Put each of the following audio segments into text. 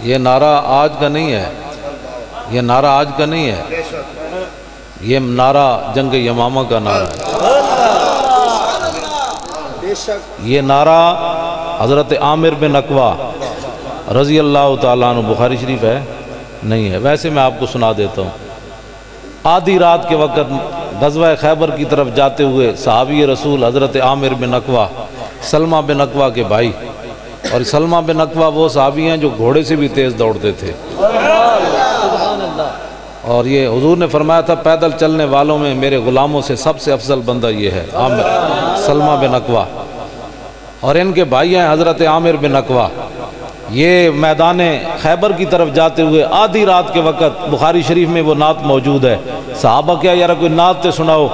یہ نعرہ آج کا نہیں ہے، یہ نعرہ آج کا نہیں ہے، یہ نعرہ جنگ یمامہ کا نعرہ ہے۔ یہ نعرہ حضرت عامر بن اقوا رضی اللہ تعالیٰ عنہ، بخاری شریف ہے نہیں ہے، ویسے میں آپ کو سنا دیتا ہوں۔ آدھی رات کے وقت غزوہ خیبر کی طرف جاتے ہوئے صحابی رسول حضرت عامر بن اقوا، سلمہ بن اقوا کے بھائی، اور سلمہ بن اقوا وہ صحابی ہیں جو گھوڑے سے بھی تیز دوڑتے تھے، اور یہ حضور نے فرمایا تھا پیدل چلنے والوں میں میرے غلاموں سے سب سے افضل بندہ یہ ہے عامر سلمہ بن اقوا، اور ان کے بھائی ہیں حضرت عامر بن اقوا۔ یہ میدان خیبر کی طرف جاتے ہوئے آدھی رات کے وقت، بخاری شریف میں وہ نعت موجود ہے، صحابہ کیا یار کوئی نعت تے سناؤ،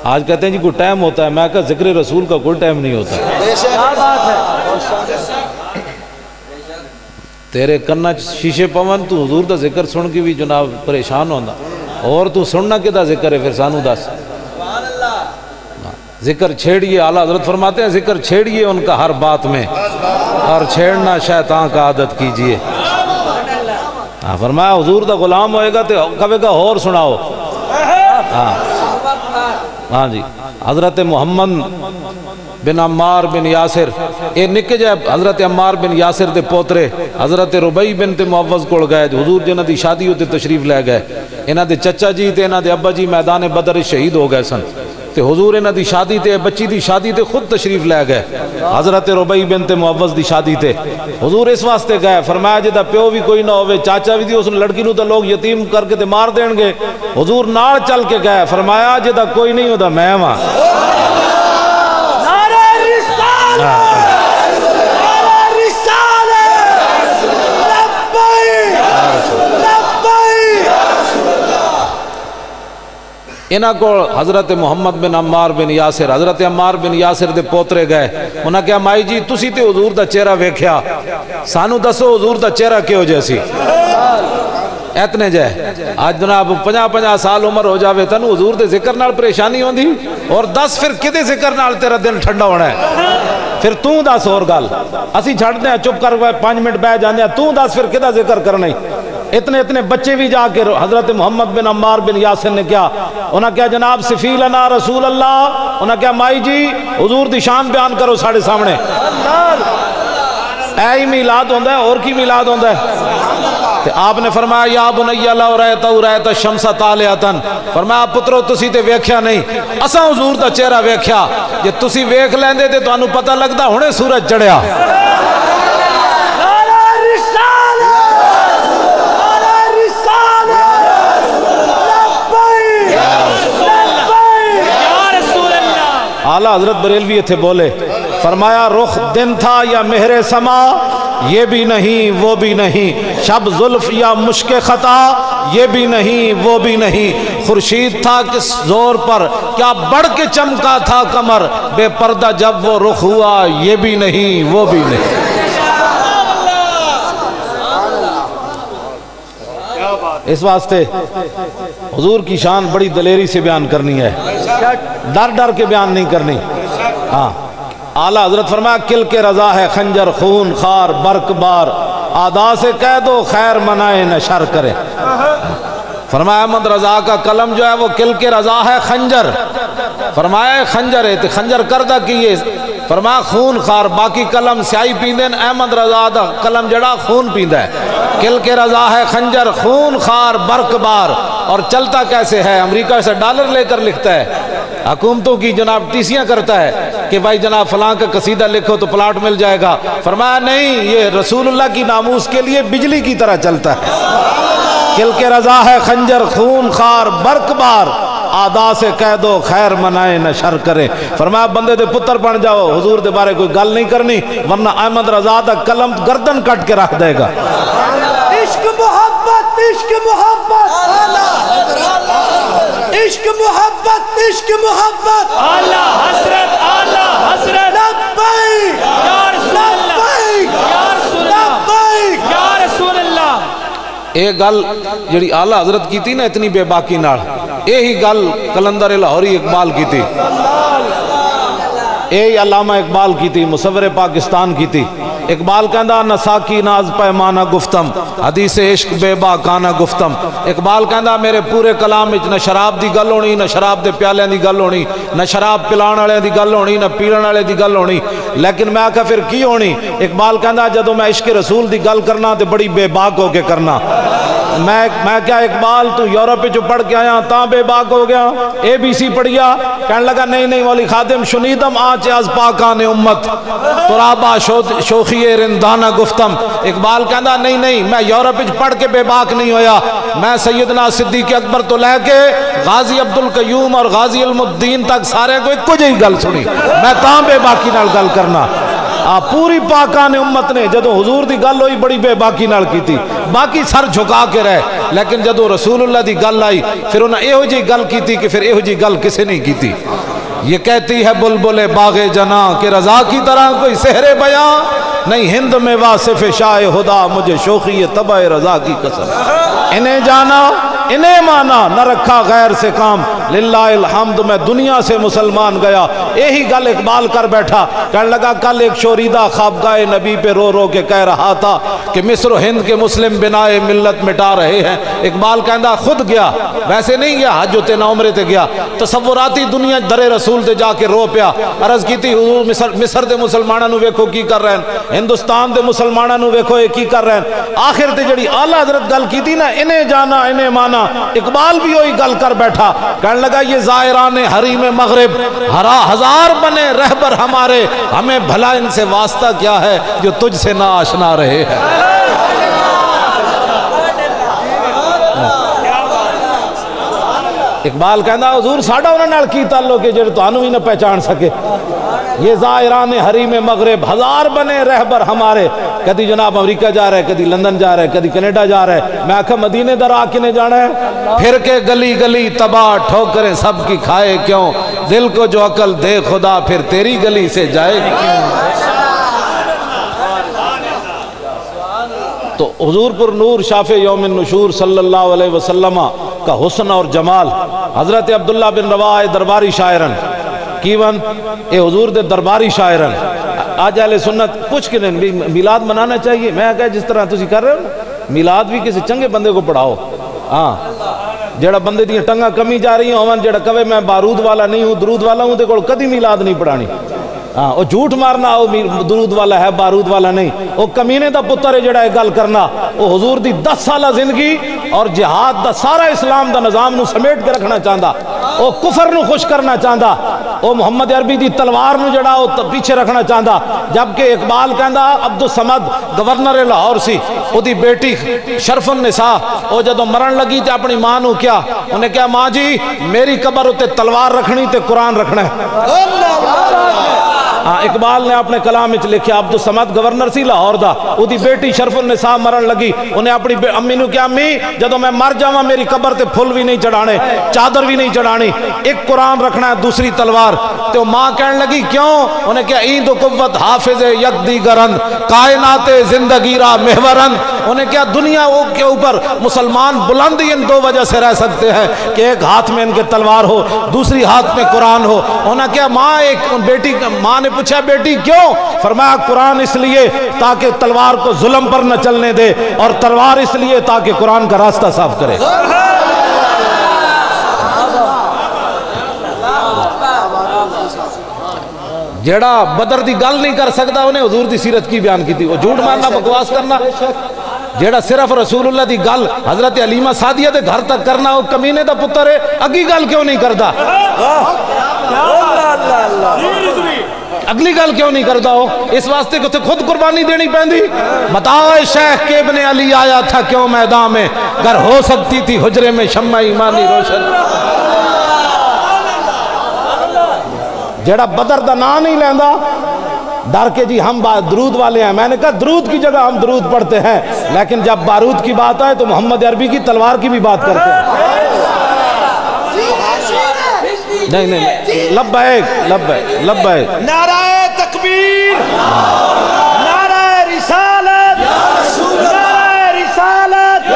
آج کہتے ہیں جی کوئی ٹائم ہوتا ہے، میں کہا ذکر رسول کا کوئی ٹائم نہیں ہوتا، تیرے کنا شیشے پون تو حضور دا ذکر سن کے بھی جناب پریشان ہونا، اور تو سننا کدا ذکر ہے، پھر سانو دس ذکر چھیڑیے، اعلیٰ حضرت فرماتے ہیں ذکر چھیڑیے ان کا ہر بات میں، اور چھیڑنا شیطان کا عادت کیجئے۔ فرمایا حضور دا غلام ہوئے گا تو کبھی کا اور سناؤ۔ ہاں جی، حضرت محمد بن عمار بن یاسر، یہ نکے جائے حضرت عمار بن یاسر دے پوترے حضرت ربیع بنت معوذ کول گئے، حضور جنہ دی شادی ہوتے تشریف لے گئے، انہاں دے چچا جی تے انہاں دے ابا جی میدان بدر شہید ہو گئے سن، تے حضور انہاں دی شادی تے بچی دی شادی تے خود تشریف لے گئے، حضرت ربیع بنت معوذ دی شادی تے حضور اس واسطے گئے، فرمایا جدا پیو بھی کوئی نہ ہوئے، چاچا بھی دی اس لڑکی نو تے لوگ یتیم کر کے تے مار دین گے، حضور نال چل کے گئے، فرمایا جدا کوئی نہیں ہوتا میں ہاں۔ انہاں کو حضرت محمد بن عمار بن یاسر، حضرت عمار بن یاسر دے پوترے گئے، انہاں کہا مائی جی تسی تے حضور دا چہرہ ویکھیا، سانو دسو حضور دا چہرہ کیوں جیسی، اتنے جائے آج جناب 50 سال عمر ہو جاوے تنو حضور دے ذکر نال پریشانی ہوں دی، اور 10 پھر کدے ذکر نال تیرا دن ٹھنڈا ہونا ہے، پھر توں 10 اور گل اسی چھڑ دیں چپ کر 5 منٹ بہ جانے ہیں، توں 10 پھر کدہ ذکر کرنا ہی، اتنے بچے بھی جا کے حضرت محمد بن عمار بن یاسر نے کیا، انہاں کیا جناب صفی لنا رسول اللہ، انہاں کیا مائی جی حضور دی شان بیان کرو ساڑھے سامنے، اے ہی میلاد ہوندہ ہے اور کی میلاد ہوندہ ہے، آپ نے فرمایا یا بنی لو رأیت الشمس طالعۃ، فرمایا پترو تسی تے ویکھیا نہیں، اساں حضور دا چہرہ ویکھیا، جے تسی ویکھ لیندے تے تانوں پتہ لگدا ہنے سورج چڑھیا۔ اعلیٰ حضرت بریلوی تھے بولے، فرمایا رخ دن تھا یا مہر سما، یہ بھی نہیں وہ بھی نہیں، شب زلف یا مشک خطا، یہ بھی نہیں وہ بھی نہیں، خورشید تھا کس زور پر کیا بڑھ کے چمکا تھا کمر، بے پردہ جب وہ رخ ہوا، یہ بھی نہیں وہ بھی نہیں۔ اس واسطے حضور کی شان بڑی دلیری سے بیان کرنی ہے، ڈر کے بیان نہیں کرنی۔ ہاں اعلیٰ حضرت فرمایا کل کے رضا ہے خنجر، خون خار برق بار، آدھا سے کہہ دو خیر منائے نہ شر کرے، فرمایا احمد رضا کا قلم جو ہے وہ کل کے رضا ہے خنجر، فرمایا خنجر ہے تو خنجر کردہ کیے، فرمایا خون خار، باقی قلم سیائی پیندن، احمد رضا دا قلم جڑا خون پیندہ ہے، کل کے رضا ہے خنجر، خون خار برق بار، اور چلتا کیسے ہے، امریکہ سے ڈالر لے کر لکھتا ہے، حکومتوں کی جناب ٹیسیاں کرتا ہے کہ بھائی جناب فلاں کا قصیدہ لکھو تو پلاٹ مل جائے گا، فرمایا نہیں، یہ رسول اللہ کی ناموس کے لیے بجلی کی طرح چلتا ہے، کل کے رضا ہے خنجر، خون خار برق بار، آدھا سے کہہ دو خیر منائے نہ شر کرے، فرمایا بندے دے پتر بن جاؤ، حضور دے بارے کوئی گل نہیں کرنی ورنہ احمد رضا دا قلم گردن کٹ کے رکھ دے گا۔ عشق محبت عشق محبت عشق محبت عشق محبت، اعلیٰ حضرت لبیک یا رسول اللہ یا رسول اللہ یا رسول اللہ۔ ایک گل جڑی اعلیٰ حضرت کی تھی نا اتنی بے باکی نال، یہی گل کلندر لاہوری اقبال کی تھی، اے علامہ اقبال کی تھی، مصور پاکستان کی تھی۔ اقبال کہندا نہ ساکی ناز پیمانہ گفتم، حدیث عشق بے باکانہ گفتم۔ اقبال کہندا میرے پورے کلام وچ نہ شراب دی گل ہونی، نہ شراب دے پیالیاں دی گل ہونی، نہ شراب پلان والے دی گل ہونی، نہ پیڑن والے دی گل ہونی، لیکن میں آکھا پھر کی ہونی؟ اقبال کہندا جدوں میں عشق رسول دی گل کرنا تے بڑی بے باک ہو کے کرنا۔ میں کیا اقبال تو یورپ جو پڑھ کے آیا تاں بے باک ہو گیا؟ ABC پڑھیا؟ کہنے لگا نہیں مولی خادم شنیدم آنچ از پاکان امت ترابا شوخی رندانہ گفتم۔ اقبال کہندا نہیں میں یورپ پڑھ کے بے باک نہیں ہویا، میں سیدنا صدیق اکبر تو لے کے غازی عبدالقیوم اور غازی علم الدین تک سارے کو ایک جہی گل سنی، میں تاں بے باکی نال گل کرنا۔ پوری پاکان امت نے جدو حضور دی گل ہوئی بڑی بے باکی نال کی تھی، باقی سر جھکا کے رہے، لیکن جدو رسول اللہ دی گل آئی پھر انہوں نے ایہو جی گل کی تھی کہ پھر ایہو جی گل کسے نہیں کی تھی۔ یہ کہتی ہے بلبل باغ جناں کہ رضا کی طرح کوئی سحر بیاں نہیں، ہند میں واصف شاہ خدا مجھے شوخی طبع رضا کی قسم۔ انہیں جانا انہیں مانا نہ رکھا غیر سے کام، للہ الحمد میں دنیا سے مسلمان گیا۔ یہی گل اقبال کر بیٹھا، کہنے لگا کل ایک شوریدہ خوابگاہ نبی پہ رو رو کے کہہ رہا تھا کہ مصر و ہند کے مسلم بنائے ملت مٹا رہے ہیں۔ اقبال کہندا خود گیا، ویسے نہیں گیا، حج تے نہ عمرے تے گیا، تصوراتی دنیا در رسول تے جا کے رو پیا، عرض کی تھی حضور مصر دے مسلمانوں نو ویکھو کی کر رہے ہیں، ہندوستان دے مسلمانوں نو ویکھو یہ کی کر رہے ہیں۔ آخر تے جڑی اعلیٰ حضرت گل کی تھی نا انہیں جانا انہیں مانا، اقبال بھی وہی گل کر بیٹھا، کہنے لگا یہ زائران حریم مغرب ہزار بنے رہبر ہمارے، ہمیں بھلا ان سے واسطہ کیا ہے جو تجھ سے نہ آشنا رہے ہیں۔ اقبال کہنا حضور ساڑھا انہوں نے کی تعلق ہے جڑے تو انہوں ہی نہ پہچان سکے۔ یہ زائران حریم مغرب ہزار بنے رہبر ہمارے، کدی جناب امریکہ جا رہے، کدی لندن جا رہے، کدی کینیڈا جا رہے، میں آکھا مدینے در آ کے نے جانا ہے، پھر کے گلی گلی تباہ ٹھوکریں سب کی کھائے کیوں، دل کو جو عقل دے خدا پھر تیری گلی سے جائے کیوں۔ تو حضور پر نور شافع یوم النشور صلی اللہ علیہ وسلم کا حسن اور جمال، حضرت عبداللہ بن رواح درباری شاعرن کیون اے حضور دے درباری شاعرن آج اہل سنت پوچھ کے نہیں میلاد منانا چاہیے، میں کہا جس طرح تسی کر رہے ہو میلاد بھی کسی چنگے بندے کو پڑھاؤ، ہاں جڑا بندے دیاں ٹنگا کمی جا رہی ہوں جڑا کہے میں بارود والا نہیں ہوں درود والا ہوں تے کول کدی میلاد نہیں پڑھانی، ہاں وہ جھوٹ مارنا وہ درود والا ہے بارود والا نہیں، وہ کمینے دا پتر ہے جڑا ہے گل کرنا، وہ حضور دی 10 سالہ زندگی اور جہاد دا سارا اسلام دا نظام نو سمیٹ کے رکھنا چاہتا، وہ کفر نو خوش کرنا چاہتا، وہ محمد عربی دی تلوار نو جڑا وہ پیچھے رکھنا چاہتا، جبکہ اقبال کہندا عبدالصمد گورنر لاہور سی، وہ دی بیٹی شرف النساء وہ جدو مرن لگی تے اپنی ماں نو کیا انہیں کہا ماں جی میری قبر تے تلوار رکھنی تے قرآن رکھنا ہے۔ اقبال نے اپنے کلام وچ لکھیا عبدالصمد گورنر سی لاہور دا، او دی بیٹی شرف النساء مرن لگی، انہیں اپنی امی نو کہا امی جدو میں مر جاواں میری قبر تے پھل بھی نہیں چڑھانے چادر بھی نہیں چڑھانی، ایک قرآن رکھنا ہے دوسری تلوار، تو ماں کہنے لگی کیوں؟ انہیں کہا ایند و قوت حافظ یک دیگرند کائنات زندگی را محورند، انہیں کہا دنیا کے اوپر مسلمان بلند ان دو وجہ سے رہ سکتے ہیں کہ ایک ہاتھ میں ان کے تلوار ہو دوسری ہاتھ میں قرآن ہو۔ انہیں کہا ماں ایک بیٹی ماں نے پوچھا بیٹی کیوں؟ فرمایا قرآن اس لیے تاکہ تلوار کو ظلم پر نہ چلنے دے، اور تلوار اس لیے تاکہ قرآن کا راستہ صاف کرے۔ جیڑا بدر دی گل نہیں کر سکتا انہیں حضور دی سیرت کی بیان کی تھی، وہ جھوٹ مارنا بکواس کرنا، جیڑا صرف رسول اللہ دی گل حضرت علیمہ سعدیہ دے گھر تک کرنا وہ کمینے دا پتر ہے، اگلی گل کیوں نہیں کرتا؟ اگلی گل کیوں نہیں کرتا ہو؟ اس واسطے کہ خود قربانی دینی پہندی۔ بتاؤ شیخ کے ابن علی آیا تھا کیوں میدان میں، گر ہو سکتی تھی حجرے میں شمع ایمانی روشن۔ جیڑا بدر دا نام نہیں لیندہ ڈر کے جی ہم درود والے ہیں، میں نے کہا درود کی جگہ ہم درود پڑھتے ہیں، لیکن جب بارود کی بات آئے تو محمد عربی کی تلوار کی بھی بات کرتے ہیں۔ نہیں نہیں لبیک لبیک لبیک، نعرہ تکبیر، نعرہ رسالت، نعرہ رسالت،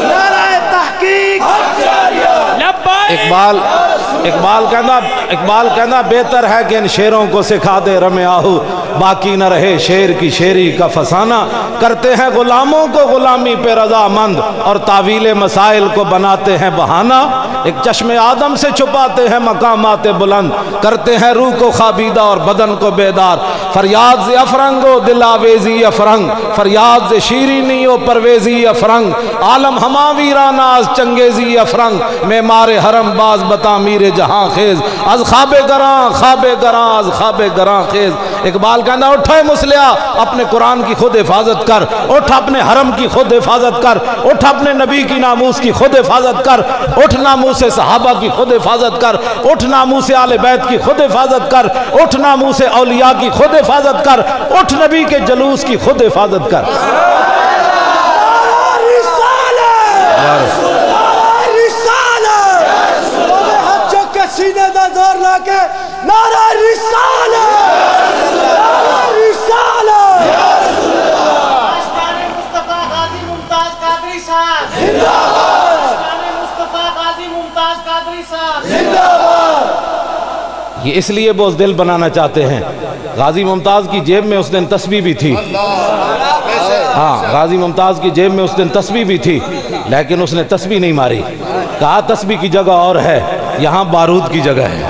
نعرہ تحقیق۔ اقبال اقبال کہنا بہتر ہے کہ ان شیروں کو سکھا دے رمے آہو، باقی نہ رہے شیر کی شیری کا فسانہ، کرتے ہیں غلاموں کو غلامی پہ رضامند اور تعویل مسائل کو بناتے ہیں بہانہ، ایک چشم آدم سے چھپاتے ہیں مقامات بلند، کرتے ہیں روح کو خوابیدہ اور بدن کو بیدار، فریاد ز افرنگ و دل آویزی افرنگ، فریاد ز شیرینی و پرویزی افرنگ، عالم ہما ویراناز چنگیزی افرنگ، معمار حرم باز بتا میر جہاں خیز، از خواب گراں از خواب گراں خیز۔ اقبال کہنا اٹھے مسلیا اپنے قرآن کی خود حفاظت کر، اٹھ اپنے حرم کی خود حفاظت کر، اٹھ اپنے نبی کی ناموس کی خود حفاظت کر، اٹھ ناموس صحابہ کی خود حفاظت کر، اٹھ ناموس آل بیت کی خود حفاظت کر، اٹھ ناموس اولیاء کی خود حفاظت کر، اٹھ نبی کے جلوس کی خود حفاظت کر۔ سینے دا زور لا کے نعرہ رسالت، نعرہ رسالت، آشقان مصطفیٰ غازی ممتاز قادری صاحب زندہ باد، آشقان مصطفیٰ غازی ممتاز قادری صاحب زندہ باد۔ یہ اس لیے بزدل بنانا چاہتے ہیں۔ غازی ممتاز کی جیب میں اس دن تسبیح بھی تھی، ہاں غازی ممتاز کی جیب میں اس دن تسبیح بھی تھی، لیکن اس نے تسبیح نہیں ماری، کہا تسبیح کی جگہ اور ہے، یہاں بارود کی جگہ ہے۔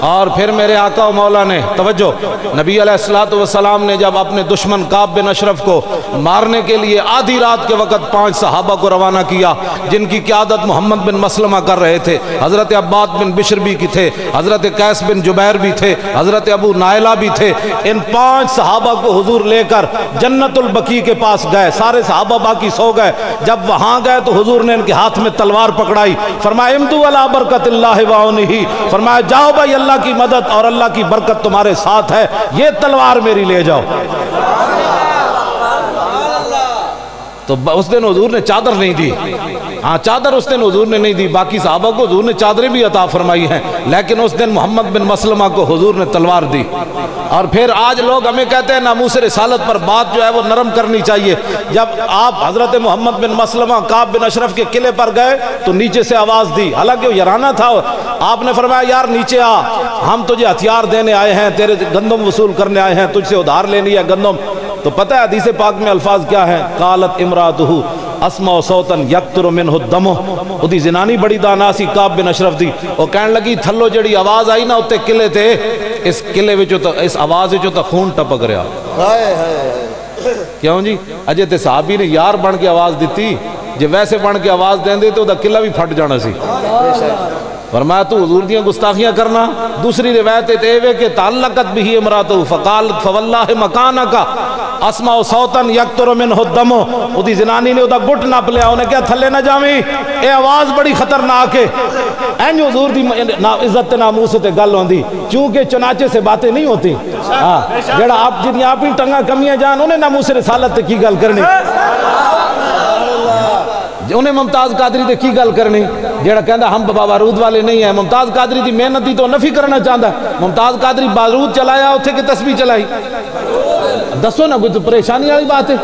اور پھر میرے آقا و مولا نے توجہ، نبی علیہ السلام نے جب اپنے دشمن کعب بن اشرف کو مارنے کے لیے آدھی رات کے وقت 5 صحابہ کو روانہ کیا، جن کی قیادت محمد بن مسلمہ کر رہے تھے، حضرت عباد بن بشر بھی تھے، حضرت قیس بن جبیر بھی تھے، حضرت ابو نائلہ بھی تھے، ان 5 صحابہ کو حضور لے کر جنت البقیع کے پاس گئے، سارے صحابہ باقی سو گئے، جب وہاں گئے تو حضور نے ان کے ہاتھ میں تلوار پکڑائی، فرمایا امدو علی برکت اللہ وعونہ، فرمایا جاؤ بھائی اللہ کی مدد اور اللہ کی برکت تمہارے ساتھ ہے، یہ تلوار میری لے جاؤ۔ تو اس دن حضور نے چادر نہیں دی، ہاں چادر اس دن حضور نے نہیں دی، باقی صحابہ کو حضور نے چادریں بھی عطا فرمائی ہیں، لیکن اس دن محمد بن مسلمہ کو حضور نے تلوار دی۔ اور پھر آج لوگ ہمیں کہتے ہیں ناموس رسالت پر بات جو ہے وہ نرم کرنی چاہیے۔ جب آپ حضرت محمد بن مسلمہ کعب بن اشرف کے قلعے پر گئے تو نیچے سے آواز دی، حالانکہ وہ یارانہ تھا، آپ نے فرمایا یار نیچے آ، ہم تجھے ہتھیار دینے آئے ہیں، تیرے گندم وصول کرنے آئے ہیں، تجھ سے ادھار لینی ہے گندم۔ تو پتہ ہے حدیث پاک میں الفاظ کیا ہیں؟ قالت امراتہ اسمع صوتا یقطر منہ الدم، اودی زنانی بڑی دانا سی کعب بن اشرف دی، وہ کہنے لگی تھلو جڑی آواز آئی نا اتے قلعے تے، اس قلعے وچوں تو اس آواز وچوں تو خون ٹپک رہا۔ کیوں جی؟ اجے تے صحابی نے یار بن کے آواز دیتی، جے ویسے بن کے آواز دین دے تو دا قلعہ بھی پھٹ جانا سی۔ فرمایا تو حضور دیاں گستاخیاں کرنا۔ دوسری روایت ہے کہ تعلقت بھی امراتہ فقالت فواللہ مکانکا اسمع صوتا یقطر منہ الدم، اودی زنانی نے ادا گٹ نپ لیا، انہیں کیا تھلے نہ جاویں، اے آواز بڑی خطرناک ہے۔ این حضور دی عزت ناموس تے گل ہوندی، چونکہ چنانچے سے باتیں نہیں ہوتی، جڑا آپ جتنی آپ ہی ٹنگا کمیاں جان انہیں ناموس رسالت تے کی گل کرنی، انہیں ممتاز قادری تے کی گل کرنی، جڑا کہندا ہم بارود والے نہیں ہیں۔ ممتاز قادری دی محنت دی تو نفی کرنا چاہتا، ممتاز قادری بارود چلایا اتھے کہ تسبیح چلائی؟ دسو نا، کوئی تو پریشانی والی بات ہے،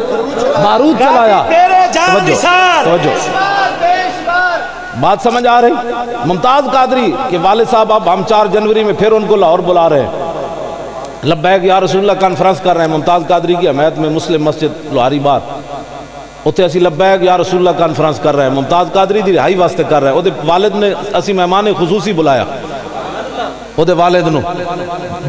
بارود چلایا۔ توجہ بات سمجھ آ رہی؟ ممتاز قادری کے والد صاحب اب ہم 4 جنوری میں پھر ان کو لاہور بلا رہے ہیں، لبیک یا رسول اللہ کانفرنس کر رہے ہیں ممتاز قادری کی حمایت میں مسلم مسجد لوہاری بات، اتنے اسی لبیک یا رسول اللہ کانفرنس کر رہے ہیں، ممتاز قادری دی رہائی واسطے کر رہے ہیں، وہ والد نے اسی مہمان خصوصی بلایا، وہ والد نو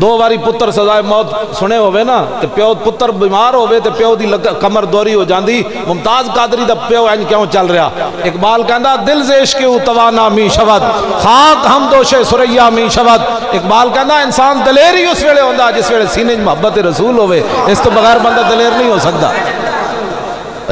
2 باری پتر سزائے موت سنے ہوئے نا، تے پیو پتر بیمار ہوئے تے پیو دی کمر دوری ہو جاندی، ممتاز قادری دا پیو این کیوں چل رہا؟ اقبال کہندا دل سے عشق توانا می شود، خاک ہم دوش سریا می شود۔ اقبال کہندا انسان دلیری اس ویلے ہوندا جس ویلے سینے محبت رسول ہوئے، اس تو بغیر بندہ دلیر نہیں ہو سکتا،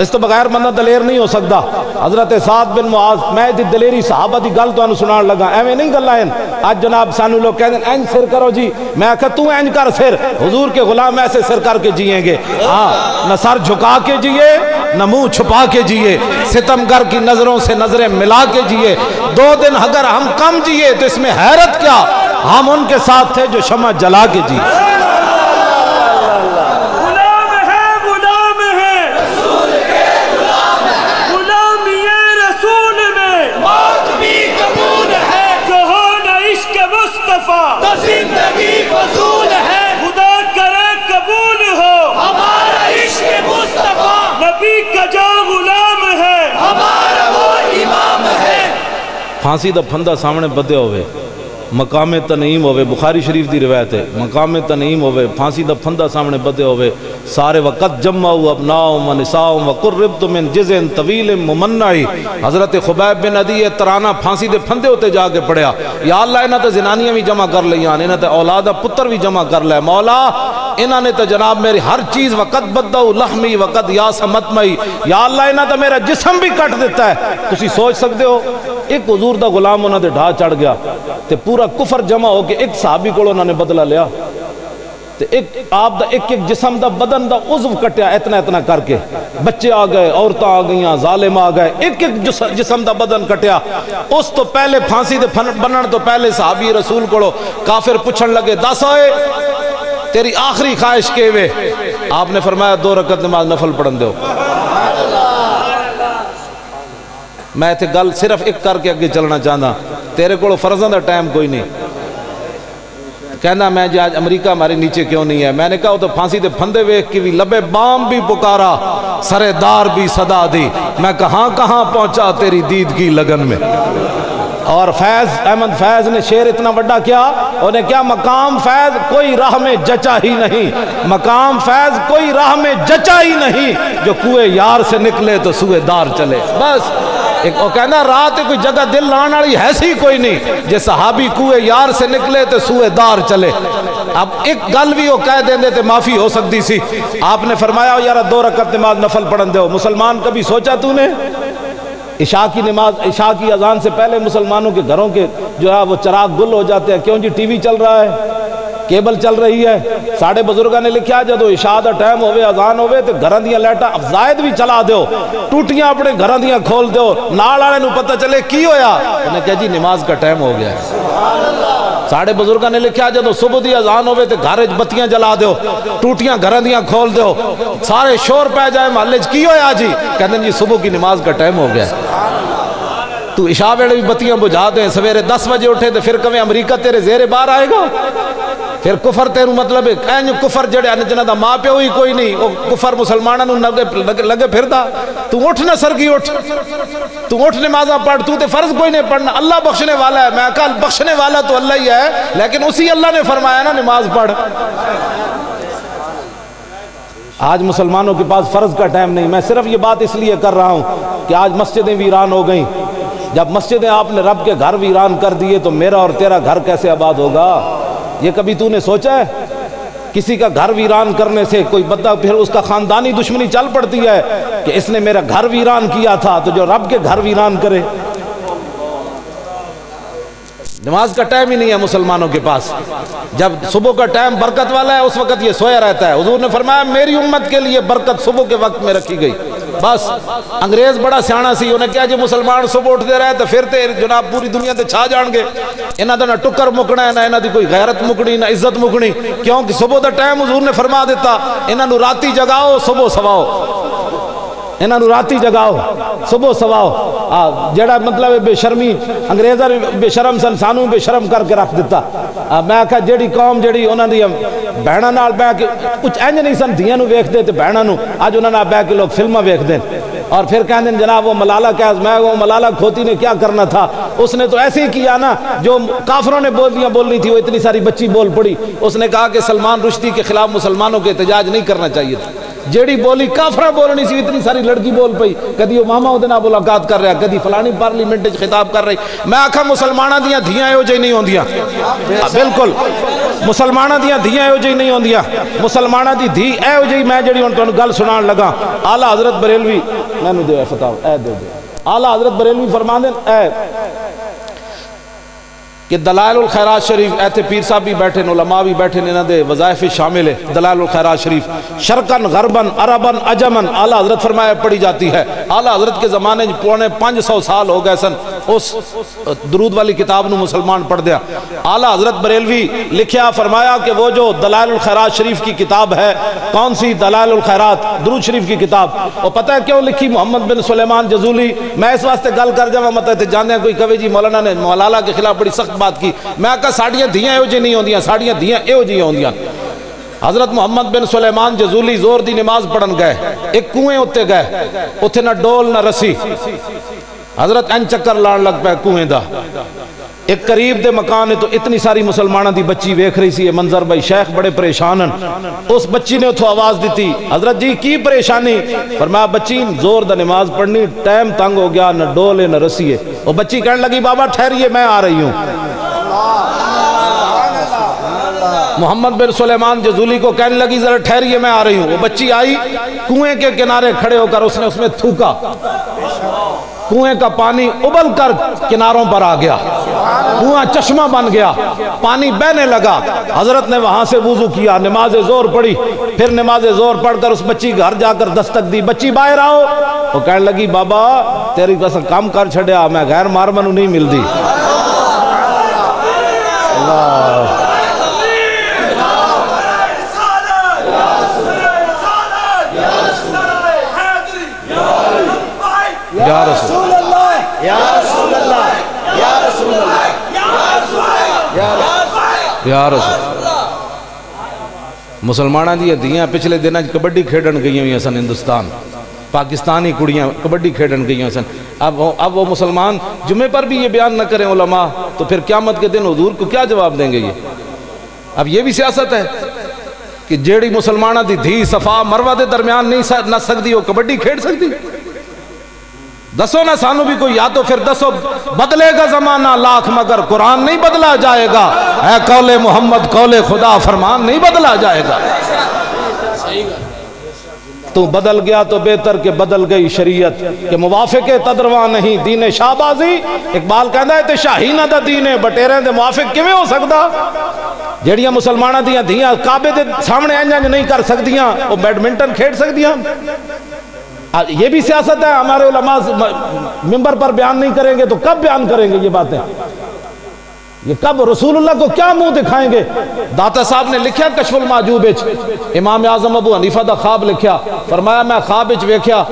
اس تو بغیر بندہ دلیر نہیں ہو سکتا۔ حضرت سعد بن معاذ، میں دی دلیری صحابہ دی گل تو سنان لگا، ایویں نہیں گلاں ہیں آج جناب سانو لوگ کہتے ہیں این سر کرو جی، میں کہا تو این کر سر، حضور کے غلام ایسے سر کر کے جیئیں گے، ہاں نہ سر جھکا کے جیئے نہ منہ چھپا کے جیئے، ستمگر کی نظروں سے نظریں ملا کے جیئے، 2 دن اگر ہم کم جیئے تو اس میں حیرت کیا، ہم ان کے ساتھ تھے جو شمع جلا کے جیئے۔ غلامی رسول میں پھانسی دا پھندا سامنے بدے ہوئے مقام تنعیم ہوئے، بخاری شریف دی روایت ہے، مقام تنعیم ہوئے پھانسی دا پھندا سامنے بدے ہوئے سارے وقت جمعوا ابناؤم و نساؤم وقربت من جزء طویل ممنعی. حضرت خبیب بن عدی ترانہ پھانسی دے پھندے ہوتے جا کے پڑھیا، یا اللہ انہاں تے زنانیاں بھی جمع کر لیاں، انہاں تے اولادہ پتر بھی جمع کر لے، مولا انہاں نے تے جناب میری ہر چیز وقت بدو لحمی وقت یاس مطمئی، یا اللہ انہاں تے میرا جسم بھی کٹ دیتا ہے. تسی سوچ سکتے ہو ایک حضور دا غلام انہاں دے ڈھا چڑھ گیا تے پورا کفر جمع ہو کے ایک صحابی کو انہوں نے بدلہ لیا تے ایک آپ دا ایک جسم دا بدن دا عضو کٹیا اتنا اتنا کر کے، بچے آ گئے، عورتیں آ گئیاں، ظالم آ گئے، ایک جسم دا بدن کٹیا. اس تو پہلے پھانسی دے بنن تو پہلے صحابی رسول کو کافر پوچھن لگے دس ہوئے تیری آخری خواہش کے وے؟ آپ نے فرمایا 2 رکعت نماز نفل پڑھن دو. میں تے گل صرف ایک کر کے اگے چلنا چاہتا، تیرے کو فرضاں دا ٹائم کوئی نہیں. کہنا میں جی آج امریکہ ہمارے نیچے کیوں نہیں ہے؟ میں نے کہا وہ تو پھانسی دے پھندے ویکھ کے بھی لبے بام بھی پکارا، سرے دار بھی صدا دی، میں کہاں کہاں پہنچا تیری دید کی لگن میں. اور فیض احمد فیض نے شعر اتنا بڑا کیا، انہیں کیا مقام فیض کوئی راہ میں جچا ہی نہیں، مقام فیض کوئی راہ میں جچا ہی نہیں، جو کوئے یار سے نکلے تو سوئے دار چلے. بس ایک وہ کہنا رات کوئی جگہ دل لان والی ایسی کوئی نہیں، جے صحابی کوئے یار سے نکلے تو سوئے دار چلے. اب ایک گل بھی وہ کہہ دیں تے معافی ہو سکتی سی. آپ نے فرمایا یار 2 رکعت نماز نفل پڑھن دو. مسلمان کبھی سوچا تو نے عشاء کی نماز، عشاء کی اذان سے پہلے مسلمانوں کے گھروں کے جو ہے وہ چراغ گل ہو جاتے ہیں؟ کیوں جی ٹی وی چل رہا ہے، کیبل چل رہی ہے. ساڑھے بزرگاں نے لکھا جدو عشاء دا ٹائم ہوئے اذان ہوئے تو گھراں دیاں لائٹاں افزائد بھی چلا دیو، ٹوٹیاں اپنے گھراں دیاں کھول دیو، نال والے نوں پتہ چلے کی ہویا، انہیں کہا جی نماز کا ٹائم ہو گیا ہے. ساڑھے بزرگاں نے لکھا جدو صبح دی اذان ہوئے تو گھر بتیاں جلا دیو، ٹوٹیاں گھراں دیاں کھول دیو، سارے شور پہ جائے محلے کی ہویا جی؟ کہتے ہیں جی صبح کی نماز کا ٹائم ہو گیا ہے. تو عشاء ویلے بھی بتیاں بجھا دیں، سویرے 10 بجے اٹھے تو پھر کبھی امریکہ تیرے زیر بار آئے گا؟ پھر کفر تیروں مطلب ہے کفر جڑے جنہاں دا ماں پیو ہی کوئی نہیں، وہ کفر مسلمانوں نوں لگے پھردا. تو اٹھ نہ سرگی اٹھ، تو اٹھ نمازاں پڑھ، تو تے فرض کوئی نہیں پڑھنا، اللہ بخشنے والا ہے. میں کہا بخشنے والا تو اللہ ہی ہے، لیکن اسی اللہ نے فرمایا نا نماز پڑھ. آج مسلمانوں کے پاس فرض کا ٹائم نہیں. میں صرف یہ بات اس لیے کر رہا ہوں کہ آج مسجدیں ویران ہو گئیں. جب مسجدیں آپ نے رب کے گھر ویران کر دیے تو میرا اور تیرا گھر کیسے آباد ہوگا؟ یہ کبھی تو نے سوچا ہے؟ کسی کا گھر ویران کرنے سے کوئی بندہ پھر اس کا خاندانی دشمنی چل پڑتی ہے کہ اس نے میرا گھر ویران کیا تھا، تو جو رب کے گھر ویران کرے. نماز کا ٹائم ہی نہیں ہے مسلمانوں کے پاس. جب صبح کا ٹائم برکت والا ہے اس وقت یہ سویا رہتا ہے. حضور نے فرمایا میری امت کے لیے برکت صبح کے وقت میں رکھی گئی. بس انگریز بڑا سیانا سی، انہیں کیا جی مسلمان صبح اٹھتے رہے تو پھر تے جناب پوری دنیا تے چھا جان گے. انہاں دا نہ ٹکر مکنا ہے، نہ انہاں دی کوئی غیرت مکنی، نہ عزت مکنی، کیونکہ صبح دا ٹائم حضور نے فرما دیتا انہاں نو راتی جگاؤ صبح سواؤ، انہاں نو راتی جگاؤ صبح سواؤ. جڑا مطلب بے شرمی انگریزاں بے شرم سن، سانوں بے شرم کر کے رکھ دیتا. میں آکھا جیڑی قوم جیڑی انہاں دی بہناں نال بیٹھ کے کچھ انج نہیں سن دھیاں نو ویکھدے تے بہناں نو، اج انہاں نال بیٹھ کے لوگ فلماں ویکھدے اور پھر کہندے جناب وہ ملالہ کیا، میں وہ ملالہ کھوتی نے کیا کرنا تھا، اس نے تو ایسے ہی کیا نا جو کافروں نے بولنی تھی، وہ اتنی ساری بچی بول پڑی. اس نے کہا کہ سلمان رشدی کے خلاف مسلمانوں کے احتجاج نہیں کرنا چاہیے تھا. جیڑی بولی کافرہ بولنی سی اتنی ساری لڑکی بول پئی، کدی وہ ماما اودے نال ملاقات کر رہا، کدی فلانی پارلیمنٹ وچ خطاب کر رہی. میں آکھا مسلماناں دیاں دھیاں ایہو جہی نہیں ہوندیاں. بالکل مسلماناں دیاں دھیاں ایہو جہی نہیں ہوندیاں. مسلماناں دی دھی ایہو جہی، میں جڑی ہن تانوں گل سنان لگا، اعلیٰ حضرت بریلوی مینوں دے فتاوا اے دے اعلیٰ حضرت بریلوی فرماندے اے کہ دلائل الخیرات شریف ایتھے پیر صاحب بھی بیٹھے، علماء بھی بیٹھے، انہاں دے وظائف شامل ہے. دلائل الخیرات شریف شرقن غربن عربن عجمن اعلیٰ حضرت فرمایا پڑھی جاتی ہے. اعلیٰ حضرت کے زمانے 550 سال ہو گئے سن اس درود والی کتاب نو مسلمان پڑھ دیا. اعلیٰ حضرت بریلوی لکھیا فرمایا کہ وہ جو دلائل الخیرات شریف کی کتاب ہے، کون سی دلائل الخیرات درود شریف کی کتاب، وہ پتہ ہے کیوں لکھی؟ محمد بن سلیمان جزولی. میں اس واسطے گل کر جاواں مت جاندے کوئی کہے جی مولانا نے ملالہ کے خلاف بڑی سخت بات کی. میں کہا ساڑیاں دھیاں ایہو جی نہیں ہوندیاں، ساڑیاں دھیاں ایہو جی ہوندیاں. حضرت محمد بن سلیمان جزولی زور دی نماز پڑھن گئے، ایک کنویں اتے گئے، اتھے نہ ڈول نہ رسی. حضرت این چکر لان لگ پہ کنویں دا ایک قریب دے مکان ہے تو اتنی ساری مسلمانہ دی بچی ویکھ رہی سی یہ منظر بھائی شیخ بڑے پریشانن اس بچی نے اتھو آواز دیتی حضرت جی کی پریشانی فرمایا بچی زور دا نماز پڑھنی ٹائم تنگ ہو گیا نہ ڈولے نہ رسیے وہ بچی کہنے لگی بابا ٹھہریے میں آ رہی ہوں محمد بن سلیمان جزولی کو کہنے لگی ذرا ٹھہریے میں آ رہی ہوں وہ بچی آئی کنویں کے کنارے کھڑے ہو کر اس نے اس میں تھوکا کنویں کا پانی ابل کر کناروں پر آ گیا کنواں چشمہ بن گیا پانی بہنے لگا حضرت نے وہاں سے وضو کیا نماز ظہر پڑھی پھر نماز ظہر پڑھ کر اس بچی گھر جا کر دستک دی بچی باہر آؤ وہ کہنے لگی بابا تیری قسم کام کر چھڑیا میں غیر مارمنو نہیں ملدی اللہ یا رسول اللہ یا رسول اللہ یا رسول اللہ یا رسول مسلمانہ دی دیاں پچھلے دنوں کبڈی کھیڈن گئی ہوئی سن ہندوستان پاکستانی کڑیاں کبڈی کھیڈن گئی ہوئی سن اب وہ مسلمان جمعے پر بھی یہ بیان نہ کریں علماء تو پھر قیامت کے دن حضور کو کیا جواب دیں گے یہ اب یہ بھی سیاست ہے کہ جیڑی مسلمانہ دی دھی صفا مروہ دے درمیان نہیں نہ سکتی وہ کبڈی کھیڈ سکتی دسو نہ سانو بھی کوئی یا تو پھر دسو بدلے گا زمانہ لاکھ مگر قرآن نہیں بدلا جائے گا اے قول محمد قول خدا فرمان نہیں بدلا جائے گا تو بدل گیا تو بہتر کہ بدل گئی شریعت کہ موافق تدرواں نہیں دین شاہبازی اقبال کہندا ہے تے شاہینہ دا دین ہے بٹیرے دے موافق کیویں ہو سکدا جیڑیاں مسلمانہ دیاں دھیاں کعبے دے سامنے انج نہیں کر سکدیاں وہ بیڈمنٹن کھیڈ سکدیاں یہ بھی سیاست ہے ہمارے علماء منبر پر بیان نہیں کریں گے تو کب بیان کریں گے یہ باتیں یہ کب رسول اللہ کو کیا منہ دکھائیں گے داتا صاحب نے لکھیا کشف المعجوب امام اعظم ابو حنیفہ دا خواب لکھیا فرمایا میں خواب وچ ویکھیا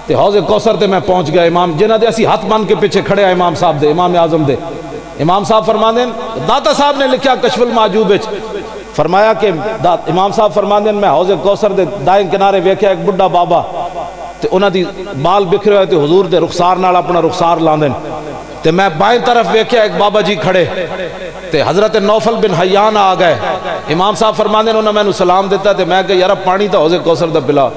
تے حوض کوثر تے میں پہنچ گیا امام جنہاں دے اسی ہاتھ بن کے پیچھے کھڑے ہیں امام صاحب دے امام اعظم دے امام صاحب فرماندے داتا صاحب نے لکھیا کشف المعجوب فرمایا کہ امام صاحب فرماندے میں حوض کوثر دے دائیں کنارے ویکھیا ایک بڈھا بابا تے انہاں دی بال بکھرے ہوئے تے حضور دے رخسار نال اپنا رخسار لاندن تے میں بائیں طرف ویکھیا ایک بابا جی کھڑے تے حضرت نوفل بن حیان آ گئے امام صاحب فرماندے انہوں نے میں سلام دیتا تے میں کہ یار پانی تا حوض کوثر دا پلا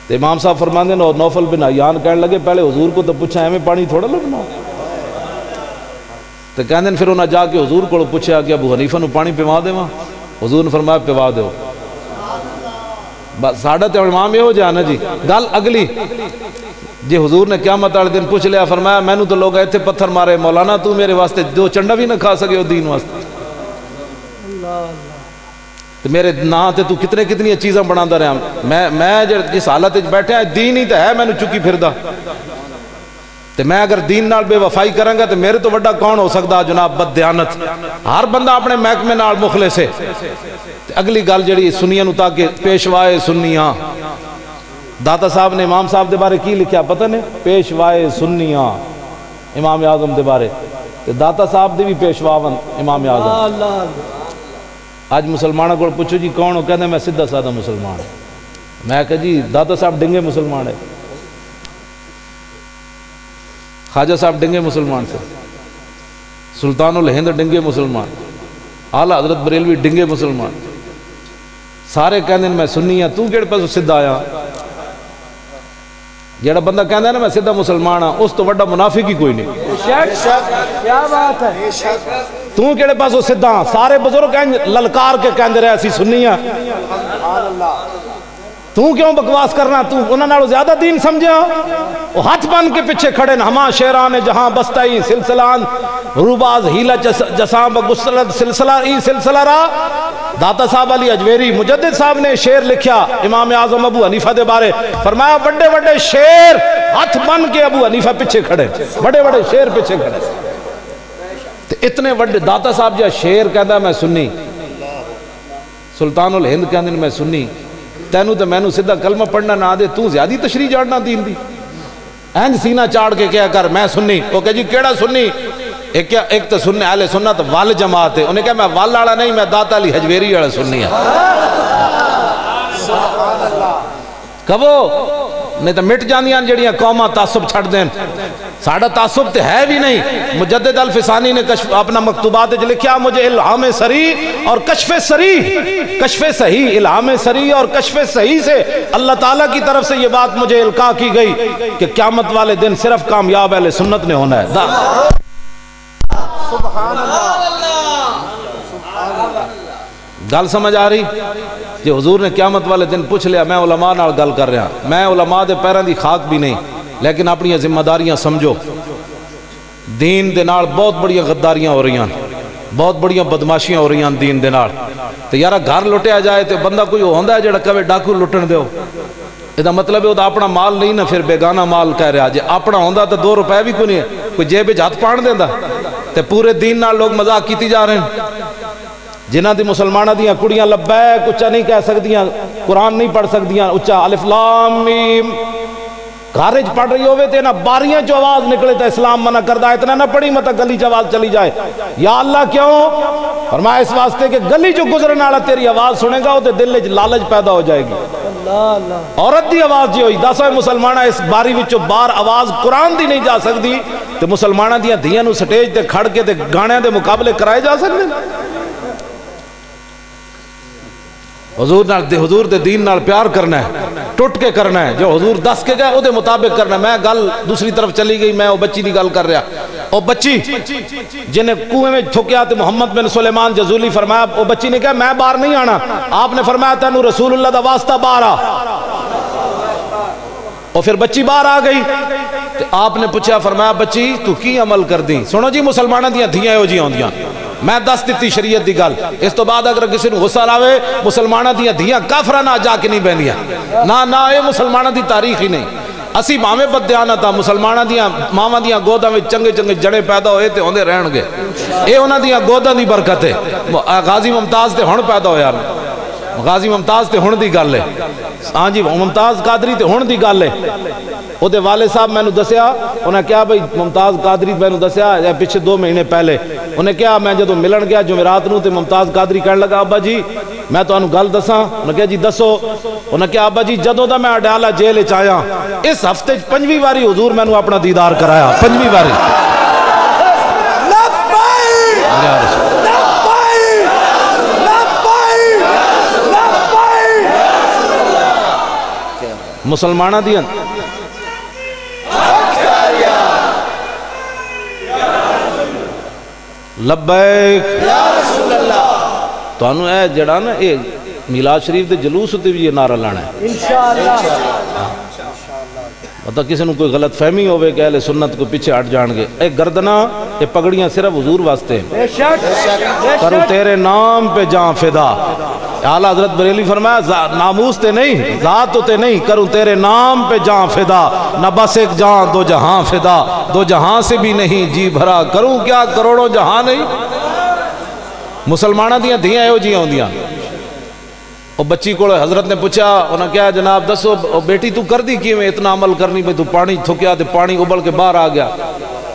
تے امام صاحب فرماندے نوفل بن حیان کہنے لگے پہلے حضور کو تو پوچھا ہے میں پانی تھوڑا لگنا تے کہندے پھر انہاں جا کے حضور کو پوچھا کہ ابو حنیفہ نو پانی پیوا دیواں حضور نے فرمایا پیوا دیو ساڑھا تے امام یہ ہو جانا جی گل اگلی جی حضور نے قیامت والے دن پوچھ لیا فرمایا میں نو تو لوگ ایتھے پتھر مارے مولانا تو میرے واسطے دو چنڈا بھی نہ کھا سکے ہو دین واسطے تو میرے نا تے تو کتنی چیزاں بناتا رہا میں جس حالت بیٹھے ہیں دین ہی تو ہے میں نے چکی پھردا تے میں اگر دین نال بے وفائی کروں گا تو میرے تو بڑا کون ہو سکتا جناب بددیانت ہر بندہ اپنے محکمے نال مخلص ہے اگلی گل جڑی سنیاں نو تاکہ پیشوائے سنیاں داتا صاحب نے امام صاحب دے بارے کی لکھیا پتہ نہیں پیشوائے سنیاں امام اعظم دے بارے تے داتا صاحب دے بھی پیشواون امام اعظم آج مسلمانوں کو پوچھو جی کون ہو کہتے ہیں میں سیدھا سادہ مسلمان میں کہا جی داتا صاحب ڈنگے مسلمان ہے خواجہ صاحب ڈنگے مسلمان سے سلطان الہند ڈنگے مسلمان اعلیٰ حضرت بریلوی ڈنگے مسلمان سارے کہندے میں سنی ہاں تو کیڑے پاسوں سیدھا آیا جیڑا بندہ کہندا ہے نا میں سیدھا مسلمان ہاں اس تو بڑا منافق ہی کوئی نہیں کیا بات ہے تو کیڑے پاسوں سیدھا ہاں سارے بزرگ للکار کے کہندے رہے اسی سنی ہاں تو کیوں بکواس کرنا تو انہاں نالوں زیادہ دین سمجھا وہ ہاتھ بن کے پیچھے کھڑے نا ہما شیران جہاں بستائی سلسلان روباز ہیلا جساں بگسلت سلسلہ ای سلسلہ را داتا صاحب علی اجویری مجدد صاحب نے شعر لکھیا امام اعظم ابو حنیفہ دے بارے فرمایا بڑے بڑے شعر ہاتھ بن کے ابو حنیفہ پیچھے کھڑے بڑے بڑے شعر پیچھے کھڑے اتنے بڑے داتا صاحب جا شعر کہندا میں سنی سلطان الہند کہندے میں سنی تینوں تے مینوں سیدھا کلمہ پڑھنا نہ دے تو زیادی تشریح جاڑنا دین دی اینج سینہ چاڑ کے کیا کر میں سنی وہ کہ جی کیڑا سنی ایک تو سننے اہل سنت وال جماعت ہے انہیں کہا میں وال والا نہیں میں داتا علی حجویری والا سنی ہے کبو نہیں تو مٹ جاندیاں جڑیاں قوماں تعصب چھڑ دین. ساڑھا تعصب تے ہے بھی نہیں. مجدد الفسانی نے اپنا مکتوبات جو لکھیا مجھے الہام صریح اور کشف صحیح الہام صریح اور کشف صحیح سے اللہ تعالیٰ کی طرف سے یہ بات مجھے القاء کی گئی کہ قیامت والے دن صرف کامیاب اہل سنت نے ہونا ہے. سبحان اللہ. گل سمجھ آ رہی جی؟ حضور نے قیامت والے دن پوچھ لیا. میں علماء نال گل کر رہا, میں علماء دے پیراں دی خاک بھی نہیں, لیکن اپنی ذمہ داریاں سمجھو. دین دے نال بہت بڑی غداریاں ہو رہی ہیں, بہت بڑی بدماشیاں ہو رہی ہیں دین دے نال. تو یارا گھر لٹیا جائے تو بندہ کوئی ہوندا ہے جڑا کہے ڈاکو لٹن دیو, یہ مطلب ہے وہ اپنا مال نہیں نا, پھر بیگانہ مال کہہ رہا. جی اپنا ہوندا تو 2 روپے بھی کوئی نہیں, کوئی جیب وچ ہاتھ پان دیندا. تے پورے دین نال لوگ مذاق کیتی جا رہے ہیں. جنہ دی مسلمانہ دیاں کڑیاں لبیک اچھا نہیں کہہ سکدیاں, قرآن نہیں پڑھ سکدیاں اچھا الف لام میم, کارج پڑھ رہی ہوئے تے نا باریاں چو آواز نکلے تا اسلام منع کردہ, اتنا نہ پڑھی متا گلی چو آواز چلی جائے. یا اللہ کیوں؟ فرمایا اس واسطے کہ گلی جو گزرنے والا تیری آواز سنے گا تے دل وچ لالچ پیدا ہو جائے گی. عورت دی آواز جی ہوئی, 10 مسلمانہ اس باری وچوں بار آواز قرآن دی نہیں جا سکتی, تے مسلمانہ دیاں دھیاں نو سٹیج تے کھڑ کے تے گانے دے مقابلے کرائے جا سکتے. حضور دے دین نال پیار کرنا ہے, ٹوٹ کے کرنا ہے, جو حضور دس کے گئے او دے مطابق کرنا ہے. میں گل دوسری طرف چلی گئی, میں او بچی دی گل کر رہا. او بچی جنہیں کنویں میں تھوکیا تے محمد بن سلیمان جزولی فرمایا, او بچی نے کہا میں باہر نہیں آنا. آپ نے فرمایا تینوں رسول اللہ دا واسطہ باہر آ. اور پھر بچی باہر آ گئی. آپ نے پوچھا, فرمایا بچی تو کی عمل کر دی؟ سنو جی مسلمانہ دیاں دھیاں ہو جی ہوندیاں, میں دس دیتی شریعت دی گل. اس تو بعد اگر کسی نے غصہ لاوے, مسلمانہ دیاں دھیاں کافرانہ جا کے نہیں بہندیاں, نہ اے مسلمانہ دی تاریخ ہی نہیں. اسی ماویں بددیانت آ, مسلمانہ دیاں ماواں دیاں گوداں وچ چنگے چنگے جڑے پیدا ہوئے تے ہوندے رہن گے. اے انہاں دیاں گوداں دی برکت ہے. غازی ممتاز تے ہن پیدا ہویا, غازی ممتاز تے ہن دی گل ہے. ہاں جی ممتاز قادری تے ہن دی گل ہے. او دے والد صاحب میں نو دسیا, انہیں کیا بھئی ممتاز قادری میں نو دسیا پچھے 2 مہینے پہلے. انہیں کیا میں جدو ملن گیا جمعرات نو تے ممتاز قادری کہنے لگا ابا جی میں تو انہوں گل دساں. انہیں کیا جی دسو. انہیں کیا ابا جی جدو دا میں اڈیالہ جیل چایا اس ہفتے 5ویں واری حضور میں نو اپنا دیدار کرایا, 5ویں واری. مسلمانہ دیاں لبیک یا رسول اللہ. تو انہوں اے جڑا نا اے میلاد شریف دے جلوس تے بھی یہ نعرہ لانا ہے انشاءاللہ. مطلب کسی نے کوئی غلط فہمی ہوئے کہ اہل سنت کو پیچھے ہٹ جان گے. اے گردنا اے پگڑیاں صرف حضور واسطے ہیں. کروں تیرے نام پہ جان فدا. اعلیٰ حضرت بریلی فرمایا ناموس تے نہیں ذات تے نہیں, کروں تیرے نام پہ جان فدا. نہ بس ایک جان 2 جہاں فدا, 2 جہاں سے بھی نہیں جی بھرا, کروں کیا کروڑوں جہاں نہیں. مسلمانہ دیاں دھیاں ہو جی ہوندیاں. اور بچی کو حضرت نے پوچھا, انہوں نے کیا جناب دسو بیٹی تو کر دی کیوں اتنا عمل کرنی پہ, تو پانی تھوکیا تے پانی ابل کے باہر آ گیا.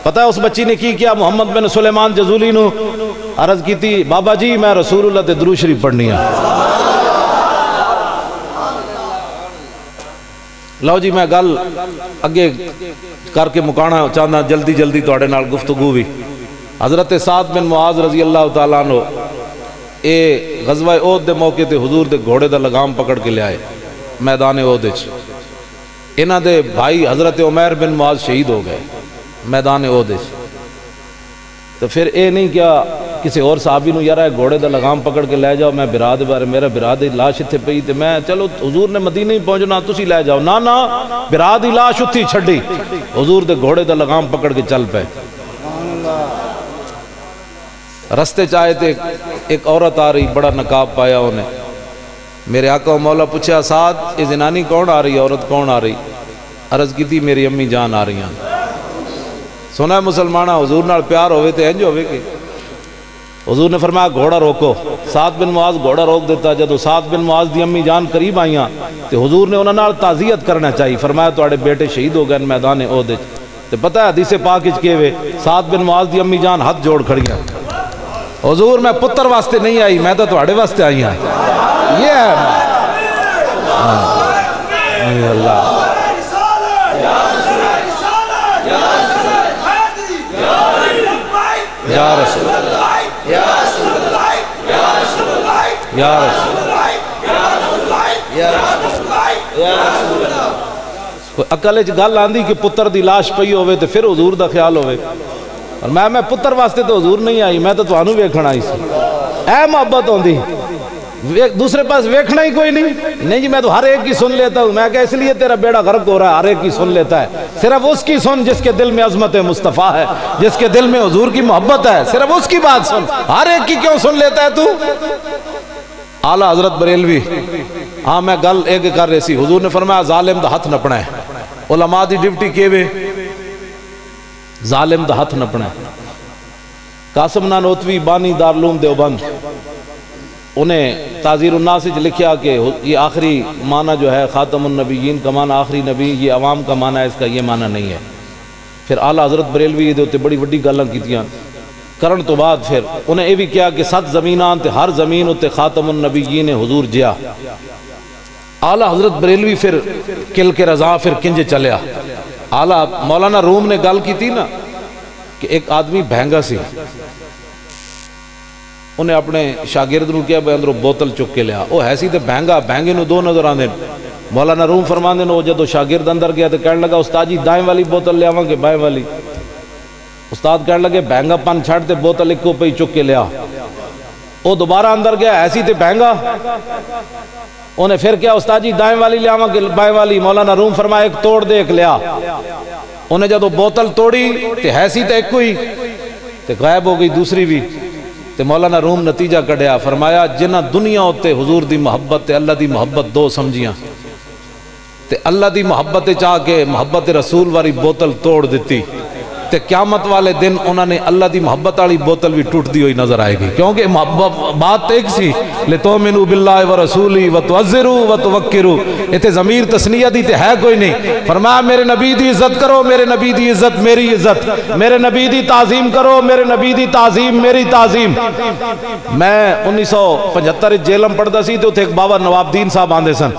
پتہ ہے اس بچی نے کی کیا؟ محمد بن سلیمان جزولی نو عرض کی تھی بابا جی میں رسول اللہ تے درود شریف پڑھنی ہے. لو جی میں گل اگے کر کے مکانا چاہنا جلدی جلدی توڑے نال گفتگو بھی. حضرت سعد بن معاذ رضی اللہ تعالیٰ عنہ اے غزوہ احد دے موقع تے حضور دے گھوڑے دا لگام پکڑ کے لے آئے میدان احد وچ. انہاں دے بھائی حضرت عمیر بن معاذ شہید ہو گئے میدان احد وچ. تو پھر اے نہیں کیا کسی اور صحابی نو یارا گھوڑے دا لگام پکڑ کے لے جاؤ, میں برا دے بارے میرا برا دی لاش اتھے پئی تے میں چلو حضور نے مدینہ ہی پہنچنا تسی لے جاؤ. نا برا دی لاش اتھی چھڈی, حضور دے گھوڑے دا لگام پکڑ کے چل پے. رستے چاہے تے ایک عورت آ رہی, بڑا نقاب پایا انہیں. میرے آقا و مولا پوچھا سعد یہ زنانی کون آ رہی, عورت کون آ رہی؟ عرض کی تھی میری امی جان آ رہی ہیں. سنا ہے مسلمانہ حضور نال پیار ہوئے تے انج ہوئے کہ حضور نے فرمایا گھوڑا روکو. سعد بن معاذ گھوڑا روک دیتا. جدو سعد بن معاذ دی امی جان قریب آئیاں تے حضور نے انہاں نال تعزیت کرنا چاہیے. فرمایا تواڈے بیٹے شہید ہو گئے میدان احد وچ. تے پتہ ہے حدیث پاک وچ کیے ہوئے سعد بن معاذ دی امی جان ہاتھ جوڑ کھڑیاں, حضور میں پتر واسطے نہیں آئی, میں تو تواڈے واسطے آئی ہاں. یہ ہے اللہ یا رسول اللہ یا رسول اللہ یا رسول اللہ یا رسول اللہ یا رسول اللہ یا رسول اللہ. کوئی عقل وچ گل آندی کہ پتر دی لاش پئی ہوے تے پھر حضور دا خیال ہوے. اور میں پتر واسطے تو حضور نہیں آئی, میں تو تانوں ویکھن آئی سی. اے محبت ہوندی دوسرے پاس ویکھنا ہی کوئی نہیں جی میں تو ہر ایک کی سن لیتا ہوں. میں کہ اس لیے تیرا بیڑا غرق ہو رہا ہے, ہر ایک کی سن لیتا ہے. صرف اس کی سن جس کے دل میں عظمت مصطفیٰ ہے, جس کے دل میں حضور کی محبت ہے, صرف اس کی بات سن. ہر ایک کی کیوں سن لیتا ہے تو؟ اعلیٰ حضرت بریلوی ہاں میں گل ایک کر رہی سی. حضور نے فرمایا ظالم دا ہاتھ نپنا ہے. علماء دی ڈیوٹی کیوے ظالم دا ہاتھ نپنا ہے. قاسم نانوتوی بانی دارالعلوم دیوبند انہیں تعزیر الناس سے لکھیا کہ یہ آخری معنی جو ہے خاتم النبیین کا معنی آخری نبی, یہ عوام کا معنی ہے, اس کا یہ معنی نہیں ہے. پھر اعلیٰ حضرت بریلوی یہ ہوتے بڑی وڈی گلاں کیتیاں کرن تو بعد پھر انہیں یہ بھی کیا کہ 7 زمینان تے ہر زمین ہوتے خاتم النبیین حضور جیا. اعلیٰ حضرت بریلوی پھر کل کے رضا پھر کنج چلیا. اعلیٰ مولانا روم نے گل کی تھی نا کہ ایک آدمی بہنگا سی, انہیں اپنے شاگرد نو کیا بھائی اندروں بوتل چک کے لیا. وہ ایسی تے بہنگا, بہنگے نو 2 نظر آندے. مولانا روم فرماندے نے وہ جدو شاگرد اندر گیا تو کہنے لگا استاد جی دائیں والی بوتل لے آواں کہ بائیں والی؟ استاد کہنے لگے بہنگا پن چھڑ تے بوتل ایکو پہ چک کے لیا. وہ دوبارہ اندر گیا ایسی تے بہنگا, انہیں پھر کیا استاد جی دائیں والی لے آواں کہ بائیں والی؟ مولانا روم فرمایا ایک توڑ دے ایک لیا. انہیں جدو بوتل توڑی تے ایسی تے ایک ہوئی تے غائب ہو گئی دوسری بھی. تے مولانا روم نتیجہ کڑیا فرمایا جنہ دنیا ہوتے حضور دی محبت تے اللہ دی محبت 2 سمجھیاں تے اللہ دی محبت چاہ کے محبت رسول والی بوتل توڑ دیتی تے قیامت والے دن انہوں نے اللہ دی محبت والی بوتل بھی ٹوٹ دی ہوئی نظر آئے گی. کیونکہ بات ایک سی لِتُؤْمِنُوا بِاللَّهِ وَرَسُولِهِ وَتُعَزِّرُوا وَتُوَقِّرُوا. اتنے ضمیر تسنیہ دی تے ہے کوئی نہیں. فرمایا میرے نبی دی عزت کرو, میرے نبی دی عزت میری عزت, میرے نبی دی تعظیم کرو, میرے نبی دی تعظیم میری تعظیم. میں 1975 جیلم پڑھتا سی تے اتنے ایک بابا نواب دین صاحب آندے سن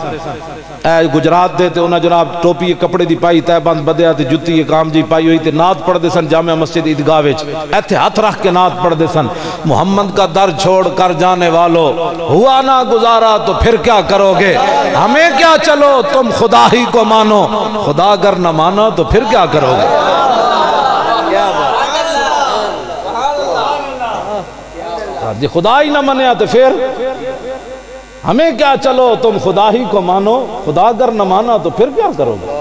گجرات دے. تے انہاں جناب ٹوپی کپڑے دی پائی تے بند بدیا تے جتی کام جی پائی ہوئی تے نعت پڑھ دے سن جامع مسجد عیدگاہ وچ. ایتھے ہاتھ رکھ کے نعت پڑھ دے سن محمد کا در چھوڑ کر جانے والو ہوا نہ گزارا تو پھر کیا کرو گے, ہمیں کیا چلو تم خدا ہی کو مانو, خدا اگر نہ مانا تو پھر کیا کرو گے. جی خدا ہی نہ منیا تو پھر ہمیں کیا چلو تم خدا ہی کو مانو, خدا اگر نہ مانا تو پھر کیا کرو گے.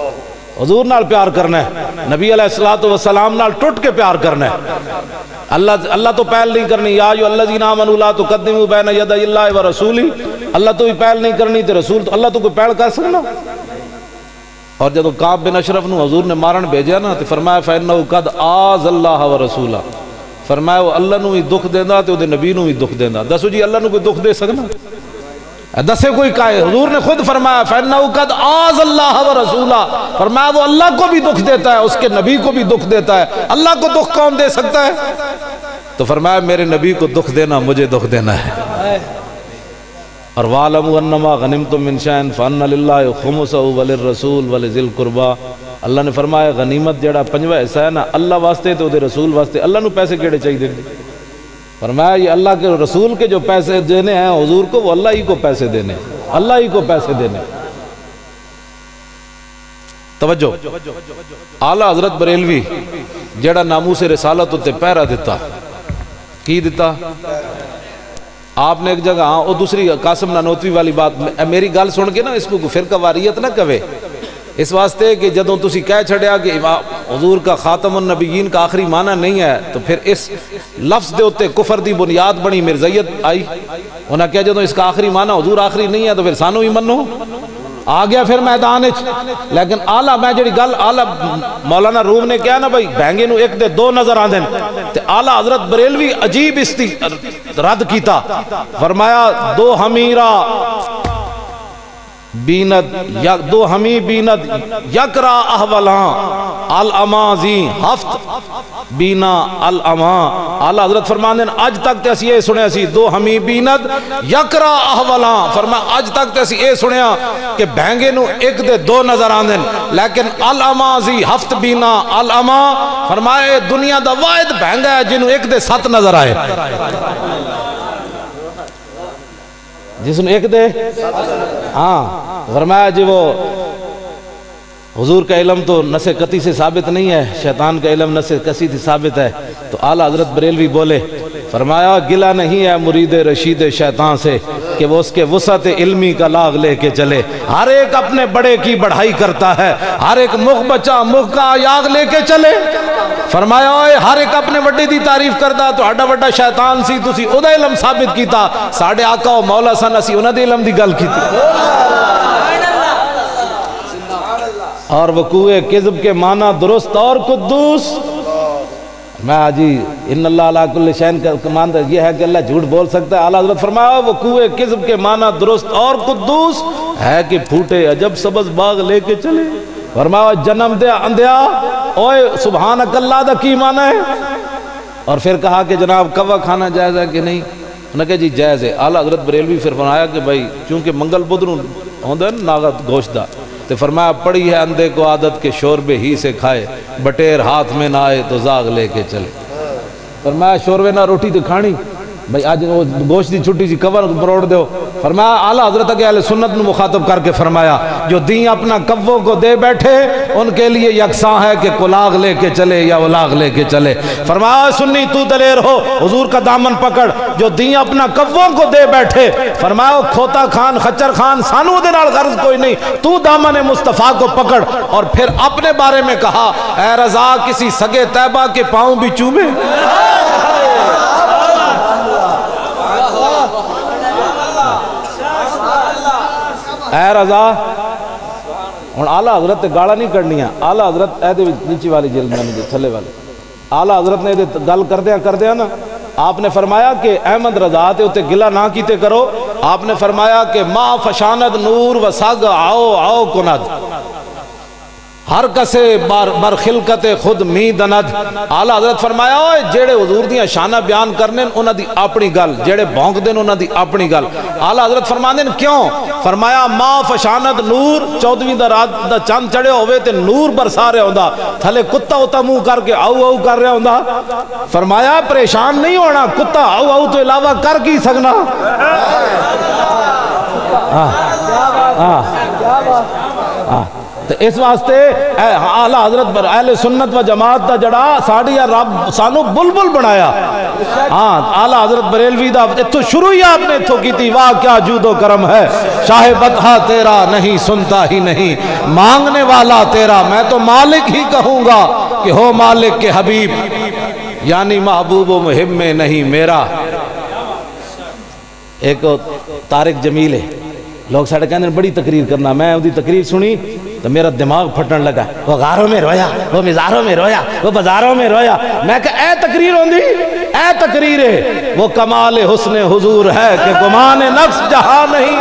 حضور نال پیار کرنا ہے, نبی علیہ السلام نال ٹوٹ کے پیار کرنا ہے. اللہ تو پہل نہیں کرنی, یا ایھا الذین آمنوا لا تقدموا بین یدی اللہ ورسولہ. اللہ تو بھی پہل نہیں کرنی تے رسول تو اللہ تو کوئی پہل کر سکنا. اور جب کعب بن اشرف نو حضور نے مارن بھیجیا نا تو فرمایا فإنہ قد آذ اللہ ورسولہ. فرمایا وہ اللہ نو بھی دکھ دیندا تے اودے نبی نو بھی دکھ دیندا. دسو جی اللہ نو کوئی دکھ دے سکنا؟ دسے کوئی کائے. حضور نے خود فرمایا فإنہ قد آذ اللہ ورسولہ. فرمایا وہ اللہ کو بھی دکھ دیتا ہے, اس کے نبی کو بھی دکھ دیتا ہے. اللہ کو دکھ کون دے سکتا ہے؟ تو فرمایا میرے نبی کو دکھ دینا مجھے دکھ دینا ہے. اور وَاعْلَمُوا أَنَّمَا غَنِمْتُم مِّن شَيْءٍ فَأَنَّ لِلَّهِ خُمُسَهُ وَلِلرَّسُولِ وَلِذِي الْقُرْبَىٰ. اللہ نے فرمایا غنیمت جڑا 5واں حصہ ہے نا اللہ واسطے تو دے رسول واسطے. اللہ نو پیسے کیڑے چاہیے؟ فرمایا یہ اللہ کے رسول کے جو پیسے دینے ہیں حضور کو وہ اللہ ہی کو پیسے دینے, اللہ ہی کو پیسے دینے. توجہ, اعلیٰ حضرت بریلوی جڑا ناموس رسالت تے پہرا دیتا کی دیتا آپ نے ایک جگہ. ہاں وہ دوسری قاسم نانوتوی والی بات میری گل سن کے نا اس کو فرقہ واریت نہ کہے, اس واسطے کہ جدوں تسی کہہ چھڑیا کہ حضور کا خاتم النبیین کا آخری معنی نہیں ہے تو پھر اس لفظ دے ہوتے کفر دی بنیاد بنی مرزیت آئی. انہاں کہا جدوں اس کا آخری معنی حضور آخری نہیں ہے تو پھر سانو ہی منو. آ گیا پھر میدان وچ. لیکن اعلیٰ میں جڑی گل اعلیٰ مولانا روم نے کہا نا بھائی بہنگے نو ایک دے 2 نظر آندے تے اعلیٰ حضرت بریلوی عجیب رد کیتا. فرمایا 2 ہمیرا بیند دو ہمی بیند یکرا احولاں الامازی ہفت بینا الاماں. اعلیٰ حضرت فرماندے اج تک تے اسی یہ سنیا سی دو ہمی بیند یکرا احولاں. فرمایا اج تک تے اسی یہ سنیا کہ بھینگے نو ایک دے دو نظر آندے لیکن الامازی ہفت بینا الاماں. فرمایا دنیا دا واحد بھینگا ہے جنہوں ایک دے 7 نظر آئے, جس نے ایک دے. ہاں فرمایا جی وہ حضور کا علم تو نس قطعی سے ثابت نہیں ہے, شیطان کا علم نس قطعی سے ثابت ہے. تو اعلیٰ حضرت بریلوی بولے, فرمایا گلہ نہیں ہے مرید رشید شیطان سے کہ وہ اس کے وسعت علمی کا لاغ لے کے چلے. ہر ایک اپنے بڑے کی بڑھائی کرتا ہے, ہر ایک مخ بچہ مخ کا یاغ لے کے چلے. فرمایا ہر ایک اپنے وڈے دی تعریف کرتا تو ہڈا وڈا شیطان سی تسی او دا علم ثابت کیتا, ساڑھے آقا و مولا سن اسی انہاں دے علم دی گل کیتی. اور وقوع کذب کے معنی درست اور قدوس. میں آجی ان اللہ علیہ کل شین کا معنی یہ ہے کہ اللہ جھوٹ بول سکتا ہے. اعلیٰ حضرت فرمایا وقوع کذب کے معنی درست اور قدوس ہے کہ پھوٹے عجب سبز باغ لے کے چلے. فرمایا جنم دیا اندھیا اوئے سبحانک اللہ دا کی معنی ہے. اور پھر کہا کہ جناب کوا کھانا جائز ہے کہ نہیں, انہوں نے کہا جی جائز ہے. اعلیٰ حضرت بریلوی پھر فرمایا کہ بھائی چونکہ منگل بدروں ہوندے ناغت گوشت دا, تو فرمایا پڑی ہے اندھے کو عادت کے شوربے ہی سے کھائے, بٹیر ہاتھ میں نہ آئے تو زاغ لے کے چلے. فرمایا شوربے نہ روٹی تو کھانی بھائی آج وہ گوشت دی چھٹی سی کور بروڑ دیو. فرمایا اعلیٰ حضرت کے اہل سنت نے مخاطب کر کے فرمایا جو دین اپنا کبوں کو دے بیٹھے ان کے لیے یکساں ہے کہ کلاغ لے کے چلے یا ولاغ لے کے چلے. فرمایا سنی تو دلیر ہو حضور کا دامن پکڑ, جو دین اپنا کبوں کو دے بیٹھے. فرمایا کھوتا خان خچر خان سانو دے نال غرض کوئی نہیں, تو دامن مصطفیٰ کو پکڑ. اور پھر اپنے بارے میں کہا اے رضا کسی سگے طیبہ کے پاؤں بھی چومے. اے رضا ہوں آلہ حضرت گالا نہیں کرنی ہے. آلہ حضرت اے نیچی والی جلد میں تھلے والے آلہ حضرت نے گل کردیا نا, آپ نے فرمایا کہ احمد رضا تے اتے گلہ نہ کیتے کرو. آپ نے فرمایا کہ ما فشاند نور و سگ آؤ آؤ کند ہر کسے بر خلقت خود می دند. اعلیٰ حضرت فرمایا ہوئے جیڑے حضور دیاں شانہ بیان کرنے انہاں دی اپنی گل, جیڑے بھونک دین انہاں دی اپنی گل. اعلیٰ حضرت فرماندے کیوں؟ فرمایا ما فشاند نور 14ویں دا رات دا چاند چڑھے ہوئے تے نور برسا رہا ہوندا, تھلے کتا ہوتا منہ کر کے آؤ آؤ کر رہا ہوندا. فرمایا پریشان نہیں ہونا, کتا آؤ آؤ تو علاوہ کر کی سکنا. تو اس واسطے اعلیٰ حضرت اہل سنت و جماعت دا جڑا ساڑی رب سانو بلبل بنایا. ہاں اعلیٰ حضرت بریلوی دا تو شروع ہی آپ نے تو کی تھی واہ کیا جود و کرم ہے, شاہ بطحہ تیرا نہیں سنتا ہی نہیں, مانگنے والا تیرا میں تو مالک ہی کہوں گا کہ ہو مالک کے حبیب, یعنی محبوب و محب میں نہیں میرا. ایک طارق جمیل ہے, لوگ ساڑھے کہنے بڑی تقریر کرنا, میں وہ دی تقریر سنی تو میرا دماغ پھٹن لگا. وہ غاروں میں رویا, وہ مزاروں میں رویا, وہ بازاروں میں رویا. میں کہا اے تقریر ہوندی, اے تقریر ہے, وہ کمال حسن حضور ہے کہ گمان نفس جہاں نہیں,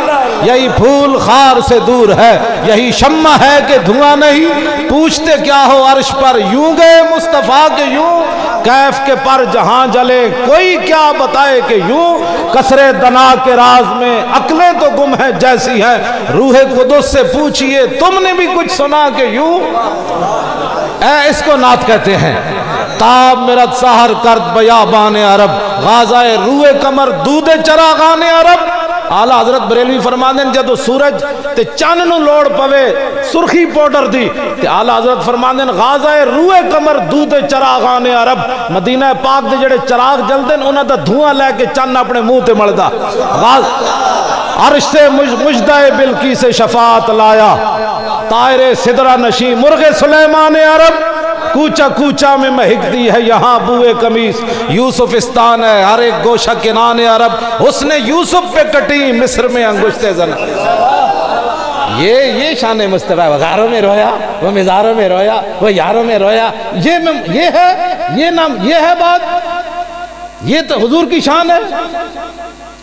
یہی پھول خار سے دور ہے, یہی شمع ہے کہ دھواں نہیں. پوچھتے کیا ہو عرش پر یوں گئے مصطفیٰ کے یوں, کیف کے پر جہاں جلے کوئی کیا بتائے کہ یوں. کسرے دنا کے راز میں عقلیں تو گم ہیں جیسی ہیں, روح قدس سے پوچھئے تم نے بھی کچھ سنا کہ یوں. اس کو نعت کہتے ہیں. تاب مرد سحر کرد بیابان عرب, غازہ روح کمر دودھ چراغان عرب. اعلیٰ حضرت بریلوی فرماندے جدو سورج تے چاند نو لوڑ پوے سرخی پوڈر دی, تے اعلیٰ حضرت فرماندے غازہ روح کمر دودھ چراغان عرب. مدینہ پاک دے جڑے چراغ جلدے انہاں دا دھواں لے کے چند اپنے منہ تے ملدا. عرش سے مجدہ بلکی سے شفاعت لایا, طائر سدرہ نشی مرغ سلیمان عرب. کوچا کوچا میں مہکتی ہے یہاں بوئے قمیص, یوسفستان ہے ہر ایک گوشہ کنان عرب. اس نے یوسف پہ کٹی مصر میں انگشتے زن. یہ شان مصطفیٰ ہے. وہ غاروں میں رویا, وہ مزاروں میں رویا, وہ یاروں میں رویا. یہ ہے, یہ نام, یہ ہے بات, یہ تو حضور کی شان ہے.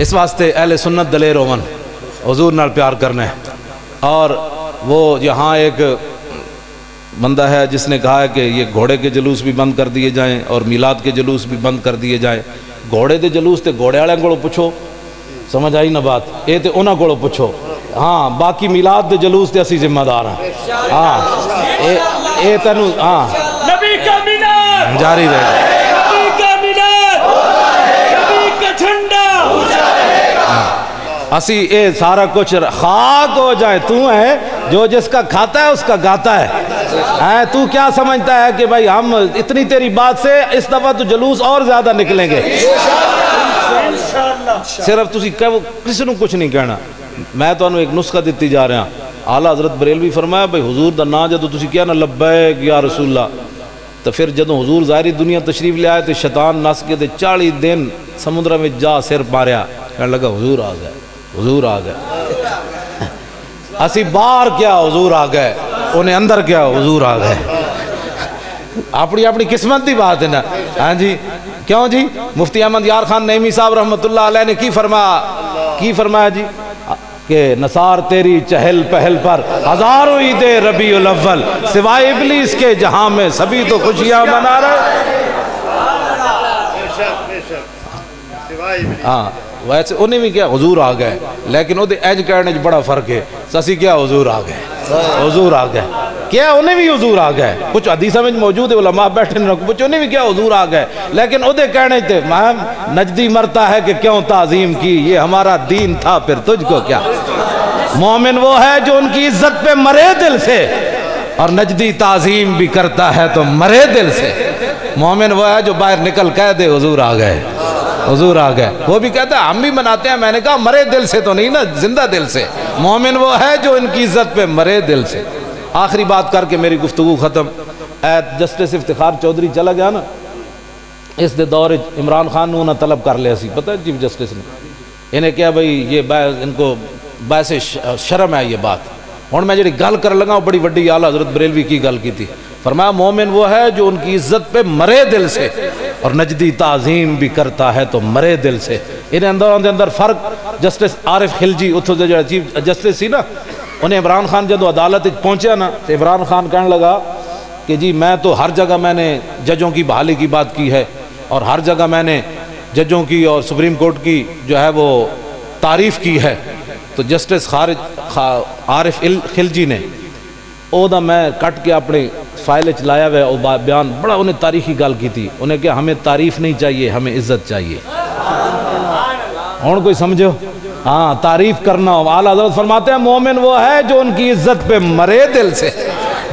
اس واسطے اہل سنت دلیر ہوون حضور نال پیار کرنا ہے. اور وہ یہاں ایک بندہ ہے جس نے کہا ہے کہ یہ گھوڑے کے جلوس بھی بند کر دیے جائیں اور میلاد کے جلوس بھی بند کر دیے جائیں. گھوڑے دے جلوس تے گھوڑے والے کو پوچھو, سمجھ آئی نا بات, یہ تے انہاں کو پوچھو. ہاں باقی میلاد دے جلوس تے اسی ذمہ دار ہیں. ہاں اے تینوں ہاں نبی کا مینار جاری رہے گا. نبی کا مینار نبی کا جھنڈا اسی اے سارا کچھ خاک ہو جائے, تو ہے جو جس کا کھاتا ہے اس کا گاتا ہے. تو کیا سمجھتا ہے کہ بھائی ہم اتنی تیری بات سے اس دفعہ تو جلوس اور زیادہ نکلیں گے. صرف تسی کسی نے کچھ نہیں کہنا. میں تو انہوں ایک نسخہ دیتی جا رہا ہوں. اعلیٰ حضرت بریلوی فرمایا بھائی حضور دا نا جدو تسی کیا نا لبیک یا رسول اللہ, تو پھر جدو حضور ظاہری دنیا تشریف لے آئے تو شیطان نس کے تے 40 دن سمندر میں جا سر ماریا, کہنے لگا حضور آ گئے حضور آ گئے. اسی باہر کیا حضور آ گئے, انہیں اندر کیا حضور آ گئے. اپنی اپنی قسمت دی بات ہے نا. ہاں جی کیوں جی, مفتی احمد یار خان نعیمی صاحب رحمۃ اللہ علیہ نے کی فرمایا جی کہ نثار تیری چہل پہل پر ہزاروں عید ربیع الاول, سوائے ابلیس کے جہاں میں سبھی تو خوشیاں منا رہے. ہاں ویسے انہیں بھی کیا حضور آ گئے, لیکن وہ اینج کہنے بڑا فرق ہے. سسی کیا حضور آ گئے حضور آ گئے, کیا انہیں بھی حضور آ گئے. کچھ حدیث میں موجود ہے, علماء بیٹھے نہ کچھ انہیں بھی کیا حضور آ گئے, لیکن وہ کہنے تھے نجدی مرتا ہے کہ کیوں تعظیم کی, یہ ہمارا دین تھا پھر تجھ کو کیا. مومن وہ ہے جو ان کی عزت پہ مرے دل سے, اور نجدی تعظیم بھی کرتا ہے تو مرے دل سے. مومن وہ ہے جو باہر نکل کہہ دے حضور آ گئے حضور آ گئے. وہ بھی کہتا ہے ہم بھی مناتے ہیں, میں نے کہا مرے دل سے تو نہیں نا, زندہ دل سے. مومن وہ ہے جو ان کی عزت پہ مرے دل سے. آخری بات کر کے میری گفتگو ختم. جسٹس افتخار چودھری چلا گیا نا, اس دے دور عمران خان نے انہیں طلب کر لیا سی, پتہ ہے چیف جسٹس نے انہیں کیا بھائی یہ ان کو باعث شرم ہے یہ بات. ہوں میں جی گل کر لگا وہ بڑی وڈی اعلیٰ حضرت بریلوی کی گل کی تھی. فرمایا مومن وہ ہے جو ان کی عزت پہ مرے دل سے, اور نجدی تعظیم بھی کرتا ہے تو مرے دل سے. انہیں اندر فرق. جسٹس عارف خلجی اتھو جو چیف جسٹس سی نا, انہیں عمران خان جدو عدالت پہنچیا نا تو عمران خان کہنے لگا کہ جی میں تو ہر جگہ میں نے ججوں کی بحالی کی بات کی ہے, اور ہر جگہ میں نے ججوں کی اور سپریم کورٹ کی جو ہے وہ تعریف کی ہے. تو جسٹس عارف خلجی نے او دا میں کٹ کے اپنے فائل چلایا ہوا وہ بیان بڑا انہیں تاریخی گل کی تھی. انہیں کہ ہمیں تعریف نہیں چاہیے, ہمیں عزت چاہیے. اور کوئی سمجھو, ہاں تعریف کرنا ہو. اعلیٰ حضرت فرماتے ہیں مومن وہ ہے جو ان کی عزت پہ مرے دل سے.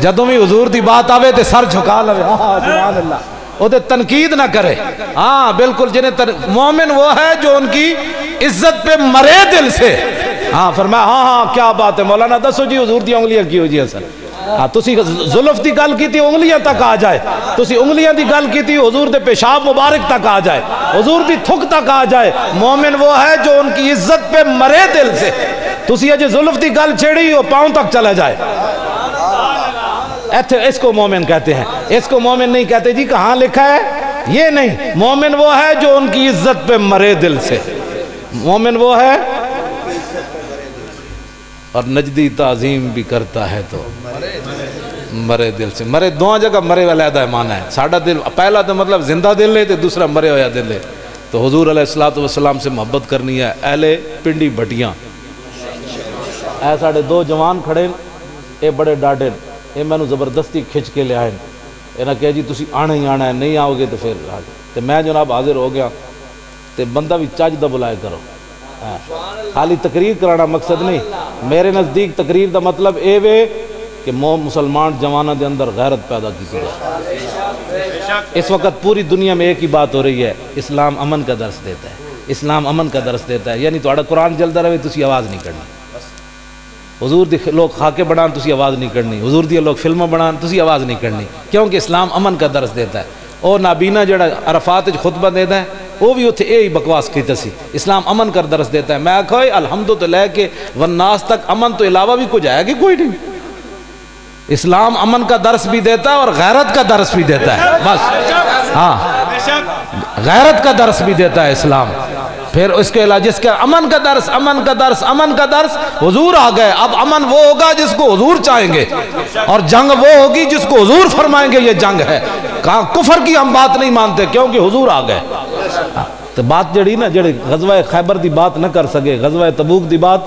جدوں بھی حضور دی بات آوے تے سر جھکا لے, سبحان اللہ, وہ تے تنقید نہ کرے. ہاں بالکل جنہیں مومن وہ ہے جو ان کی عزت پہ مرے دل سے. ہاں فرمایا ہاں کیا بات ہے مولانا, دسو جی حضور دی انگلیاں کی ہو جی اصل. ہاں تسی زلف دی گل کی تھی انگلیاں تک آ جائے, تسی انگلیاں دی گل کی تھی حضور دے پیشاب مبارک تک آ جائے, حضور دی تھک تک آ جائے. مومن وہ ہے جو ان کی عزت پہ مرے دل سے. تسی اجے زلف دی گل چھیڑی وہ پاؤں تک چلا جائے. اس کو مومن کہتے ہیں. اس کو مومن نہیں کہتے جی کہاں لکھا ہے, یہ نہیں. مومن وہ ہے جو ان کی عزت پہ مرے دل سے. مومن وہ ہے اور نجدی تعظیم بھی کرتا ہے تو مرے دل سے. مرے دو جگہ مرے علیحدہ مانا ہے. ساڑھا دل پہلا تو مطلب زندہ دل ہے, تو دوسرا مرے ہویا دل ہے. تو حضور علیہ السلام سے محبت کرنی ہے. اہل پنڈی بھٹیاں اے ساڑھے دو جوان کھڑے, اے بڑے ڈاڈے, اے میں نے زبردستی کھچ کے لے آئے. انہاں کہا جی تسی آنا ہی آنا ہے, نہیں آؤ گے تو پھر تو میں جناب حاضر ہو گیا. تو بندہ بھی چج دا بلائے کرو, خالی تقریر کرانا مقصد نہیں. میرے نزدیک تقریر دا مطلب اے وے کہ مسلمان جوانہ دے اندر غیرت پیدا کی جائے. اس وقت پوری دنیا میں ایک ہی بات ہو رہی ہے, اسلام امن کا درس دیتا ہے, اسلام امن کا درس دیتا ہے. یعنی تھوڑا قرآن چلتا رہے تسی آواز نہیں کرنی, حضور دی لوگ خاکے بنان تسی آواز نہیں کرنی, حضور دی لوگ فلمیں بنان تسی آواز نہیں کرنی, کیونکہ اسلام امن کا درس دیتا ہے. اور نابینا جڑا عرفات خطبہ دیتا ہے وہ بھی اتنے یہی بکواس کیتا سی. اسلام امن کا درس دیتا ہے. میں آکھا الحمد تو لے کے والناس تک امن تو علاوہ بھی کچھ آیا کہ کوئی نہیں. اسلام امن کا درس بھی دیتا ہے اور غیرت کا درس بھی دیتا ہے. بس ہاں غیرت کا درس بھی دیتا ہے اسلام. پھر اس کے علاوہ جس کا امن کا درس، امن کا درس، امن کا درس، حضور آ گئے. اب امن وہ ہوگا جس کو حضور چاہیں گے، اور جنگ وہ ہوگی جس کو حضور فرمائیں گے یہ جنگ ہے. کہاں کفر کی ہم بات نہیں مانتے کیونکہ حضور آ گئے. تو بات جڑی نا جڑے غزوہ خیبر دی بات نہ کر سکے، غزوہ تبوک دی بات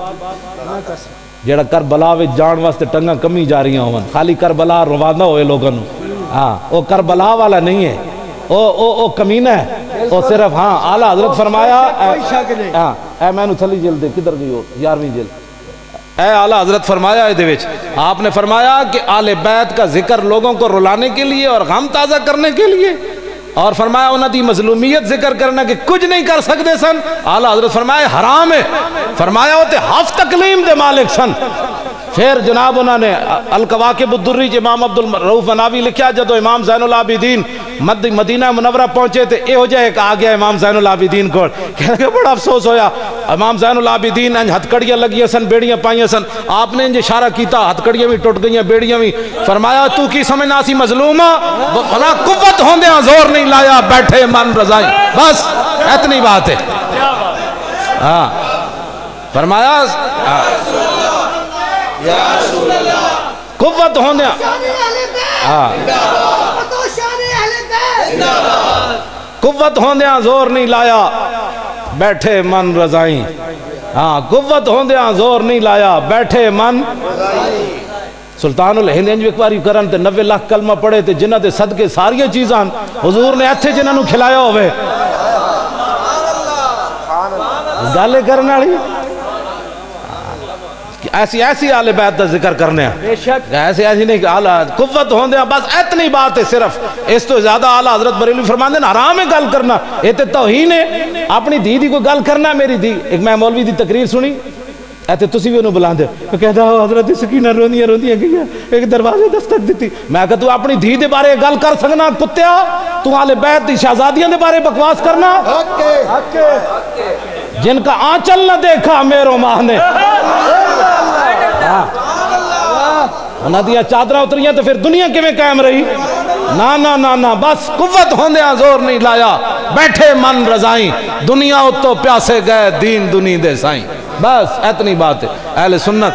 جڑا کربلا وچ جان واسطے ٹنگاں کمی جا رہی ہوں، خالی کربلا روانہ ہوئے لوگوں. ہاں وہ کربلا والا نہیں ہے، او کمینہ ہے. وہ صرف ہاں اعلیٰ حضرت فرمایا ہاں اے میں نو تھلی جلد دے کدھر گئی ہو 11ویں جلد. اے اعلیٰ حضرت فرمایا دے وچ آپ نے فرمایا کہ آل بیت کا ذکر لوگوں کو رلانے کے لیے اور غم تازہ کرنے کے لیے، اور فرمایا انہوں دی مظلومیت ذکر کرنا کہ کچھ نہیں کر سکتے سن. اعلیٰ حضرت فرمایا حرام ہے. فرمایا ہوتے ہف تکلیم دے مالک سن. پھر جناب انہوں نے القواقب الدری جو امام عبد الرؤف مناوی لکھا، جدو امام زین العابدین مدینہ منورہ پہنچے تھے اے ہو جائے ایک آ گیا امام زین العابدین کو، کہنے کہ بڑا افسوس ہویا. امام زین العابدین انج ہتکڑیاں لگیاں سن، بیڑیاں پائیاں سن. آپ نے انج اشارہ کیتا، ہتکڑیاں بھی ٹوٹ گئیاں، بیڑیاں بھی. فرمایا تو کی سمجھنا سی مظلومہ، بھلا قوت ہوندیاں زور نہیں لایا، بیٹھے من رضائیں. بس اتنی بات ہے. ہاں فرمایا قوت ہوندیاں قوت ہوندیاں زور نہیں لایا، بیٹھے من رضائیں. ہاں قوت ہوندیاں زور نہیں لایا، بیٹھے من. سلطان الہند انج ایک باری کرن تے 90 لاکھ کلمہ پڑھے تے جنہ دے صدقے ساریاں چیزاں حضور نے ایتھے جنہاں نو کھلایا ہوئے. گالے کرنے والی ایسی آل بیت دا ذکر کرنے ہیں، ایسی نہیں کہ اعلیٰ قوت ہوندے ہیں. بس اتنی بات ہے. صرف اس تو زیادہ اعلیٰ حضرت بریلوی فرماندے ہیں حرام ہے گل کرنا. یہ تے توہین ہے. اپنی دھی دی کوئی گل کرنا. میری دھی ایک میں مولوی دی تقریر سنی ایتے تسی بھی انہوں بلاندے ہو، کہتا ہو حضرت سکینہ روندیاں گئی ایک دروازے دستک دیتی. میں کہتا تو اپنی دھی دے بارے گل کر سکنا کتیا؟ تو آل بیت دی شہزادیاں دے بارے بکواس کرنا؟ جن کا آنچل نہ دیکھا میرو ماہ نے، انہاں دیا چادرہ اتریاں تو پھر دنیا کیویں قائم رہی؟ نا نا نا نا. بس قوت ہوندیاں زور نہیں لایا، بیٹھے من رضائیں. دنیا اتو پیاسے گئے، دین دنی دے سائیں. بس اتنی بات ہے. اہل سنت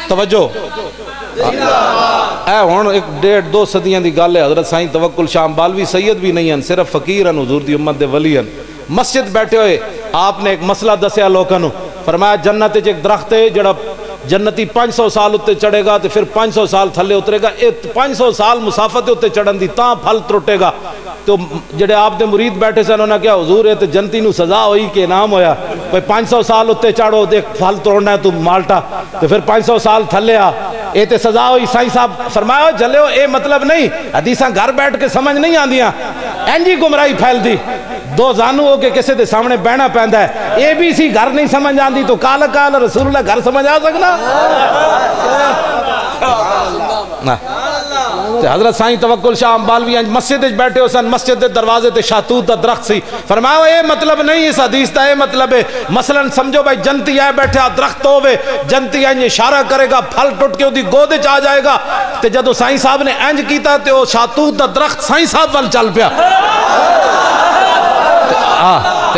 توجہ. اے ہون ایک 1.5-2 صدیاں دی گل ہے. حضرت سائیں توکل شاہ بالوی سید بھی نہیں ہیں، صرف فقیر ہیں، حضور دی امت دے ولی ہیں. مسجد بیٹھے ہوئے آپ نے ایک مسئلہ دسیا لوگوں نو. فرمایا جنت وچ ایک درخت ہے جڑا جنتی 500 سال اتے چڑھے گا تو پھر 500 سال تھلے اترے گا. 500 سال مسافت اتے چڑھن دی تاں پھل ترٹے گا. تو جڑے آپ دے مرید بیٹھے سن انہوں نے کہا حضور یہ تو جنتی نو سزا ہوئی کہ انعام ہویا. 500 سال اتے چڑھو دیکھ پھل توڑنا ہے تو مالٹا، تو پھر 500 سال تھلے آ یہ تو سزا ہوئی. سائیں صاحب فرمایا جلے ہو اے مطلب نہیں، حدیثاں گھر بیٹھ کے سمجھ نہیں آندیاں. اینجی گمراہی پھیل دی. 2 زانو ہو کے کسے دے سامنے بہنا پیندا ہے. اے بی سی گھر نہیں سمجھ آندی تو کال کال رسول اللہ گھر سمجھ آ سکنا؟ حضرت سائیں توکل شاہ بالوی مسجد بیٹھے ہو سن، مسجد دے دروازے تے شاہتوت دا درخت سی. فرمایا اے مطلب نہیں اس حدیث دا، اے مطلب ہے مثلا سمجھو بھائی جنتی آئے بیٹھے درخت ہوئے، جنتی آئے اشارہ کرے گا پھل ٹوٹ کے دی گودے چاہ جائے گا. تے جدو سائیں صاحب نے انج کیتا تے وہ شاہتوت دا درخت سائیں صاحب وال چل پیا.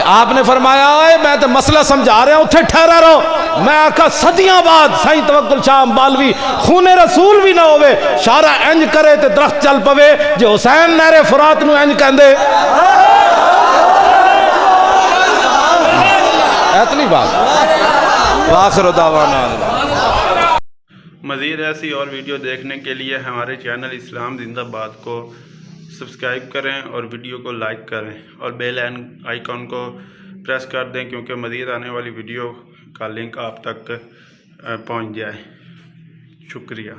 آپ نے فرمایا اے میں تو مسئلہ سمجھا رہا ہوں اتھے ٹھہرا رہو. میں آکھا صدیاں بعد سائیں توکل شاہ بالوی خون رسول بھی نہ ہوئے شارع انج کرے تے درخت چل پوے جو حسین نہر فرات نو انج کہندے. اتنی بات. وآخر دعوانا. مزید ایسی اور ویڈیو دیکھنے کے لیے ہمارے چینل اسلام زندہ باد کو سبسکرائب کریں اور ویڈیو کو لائک کریں اور بیل آئیکن کو پریس کر دیں کیونکہ مزید آنے والی ویڈیو کا لنک آپ تک پہنچ جائے. شکریہ.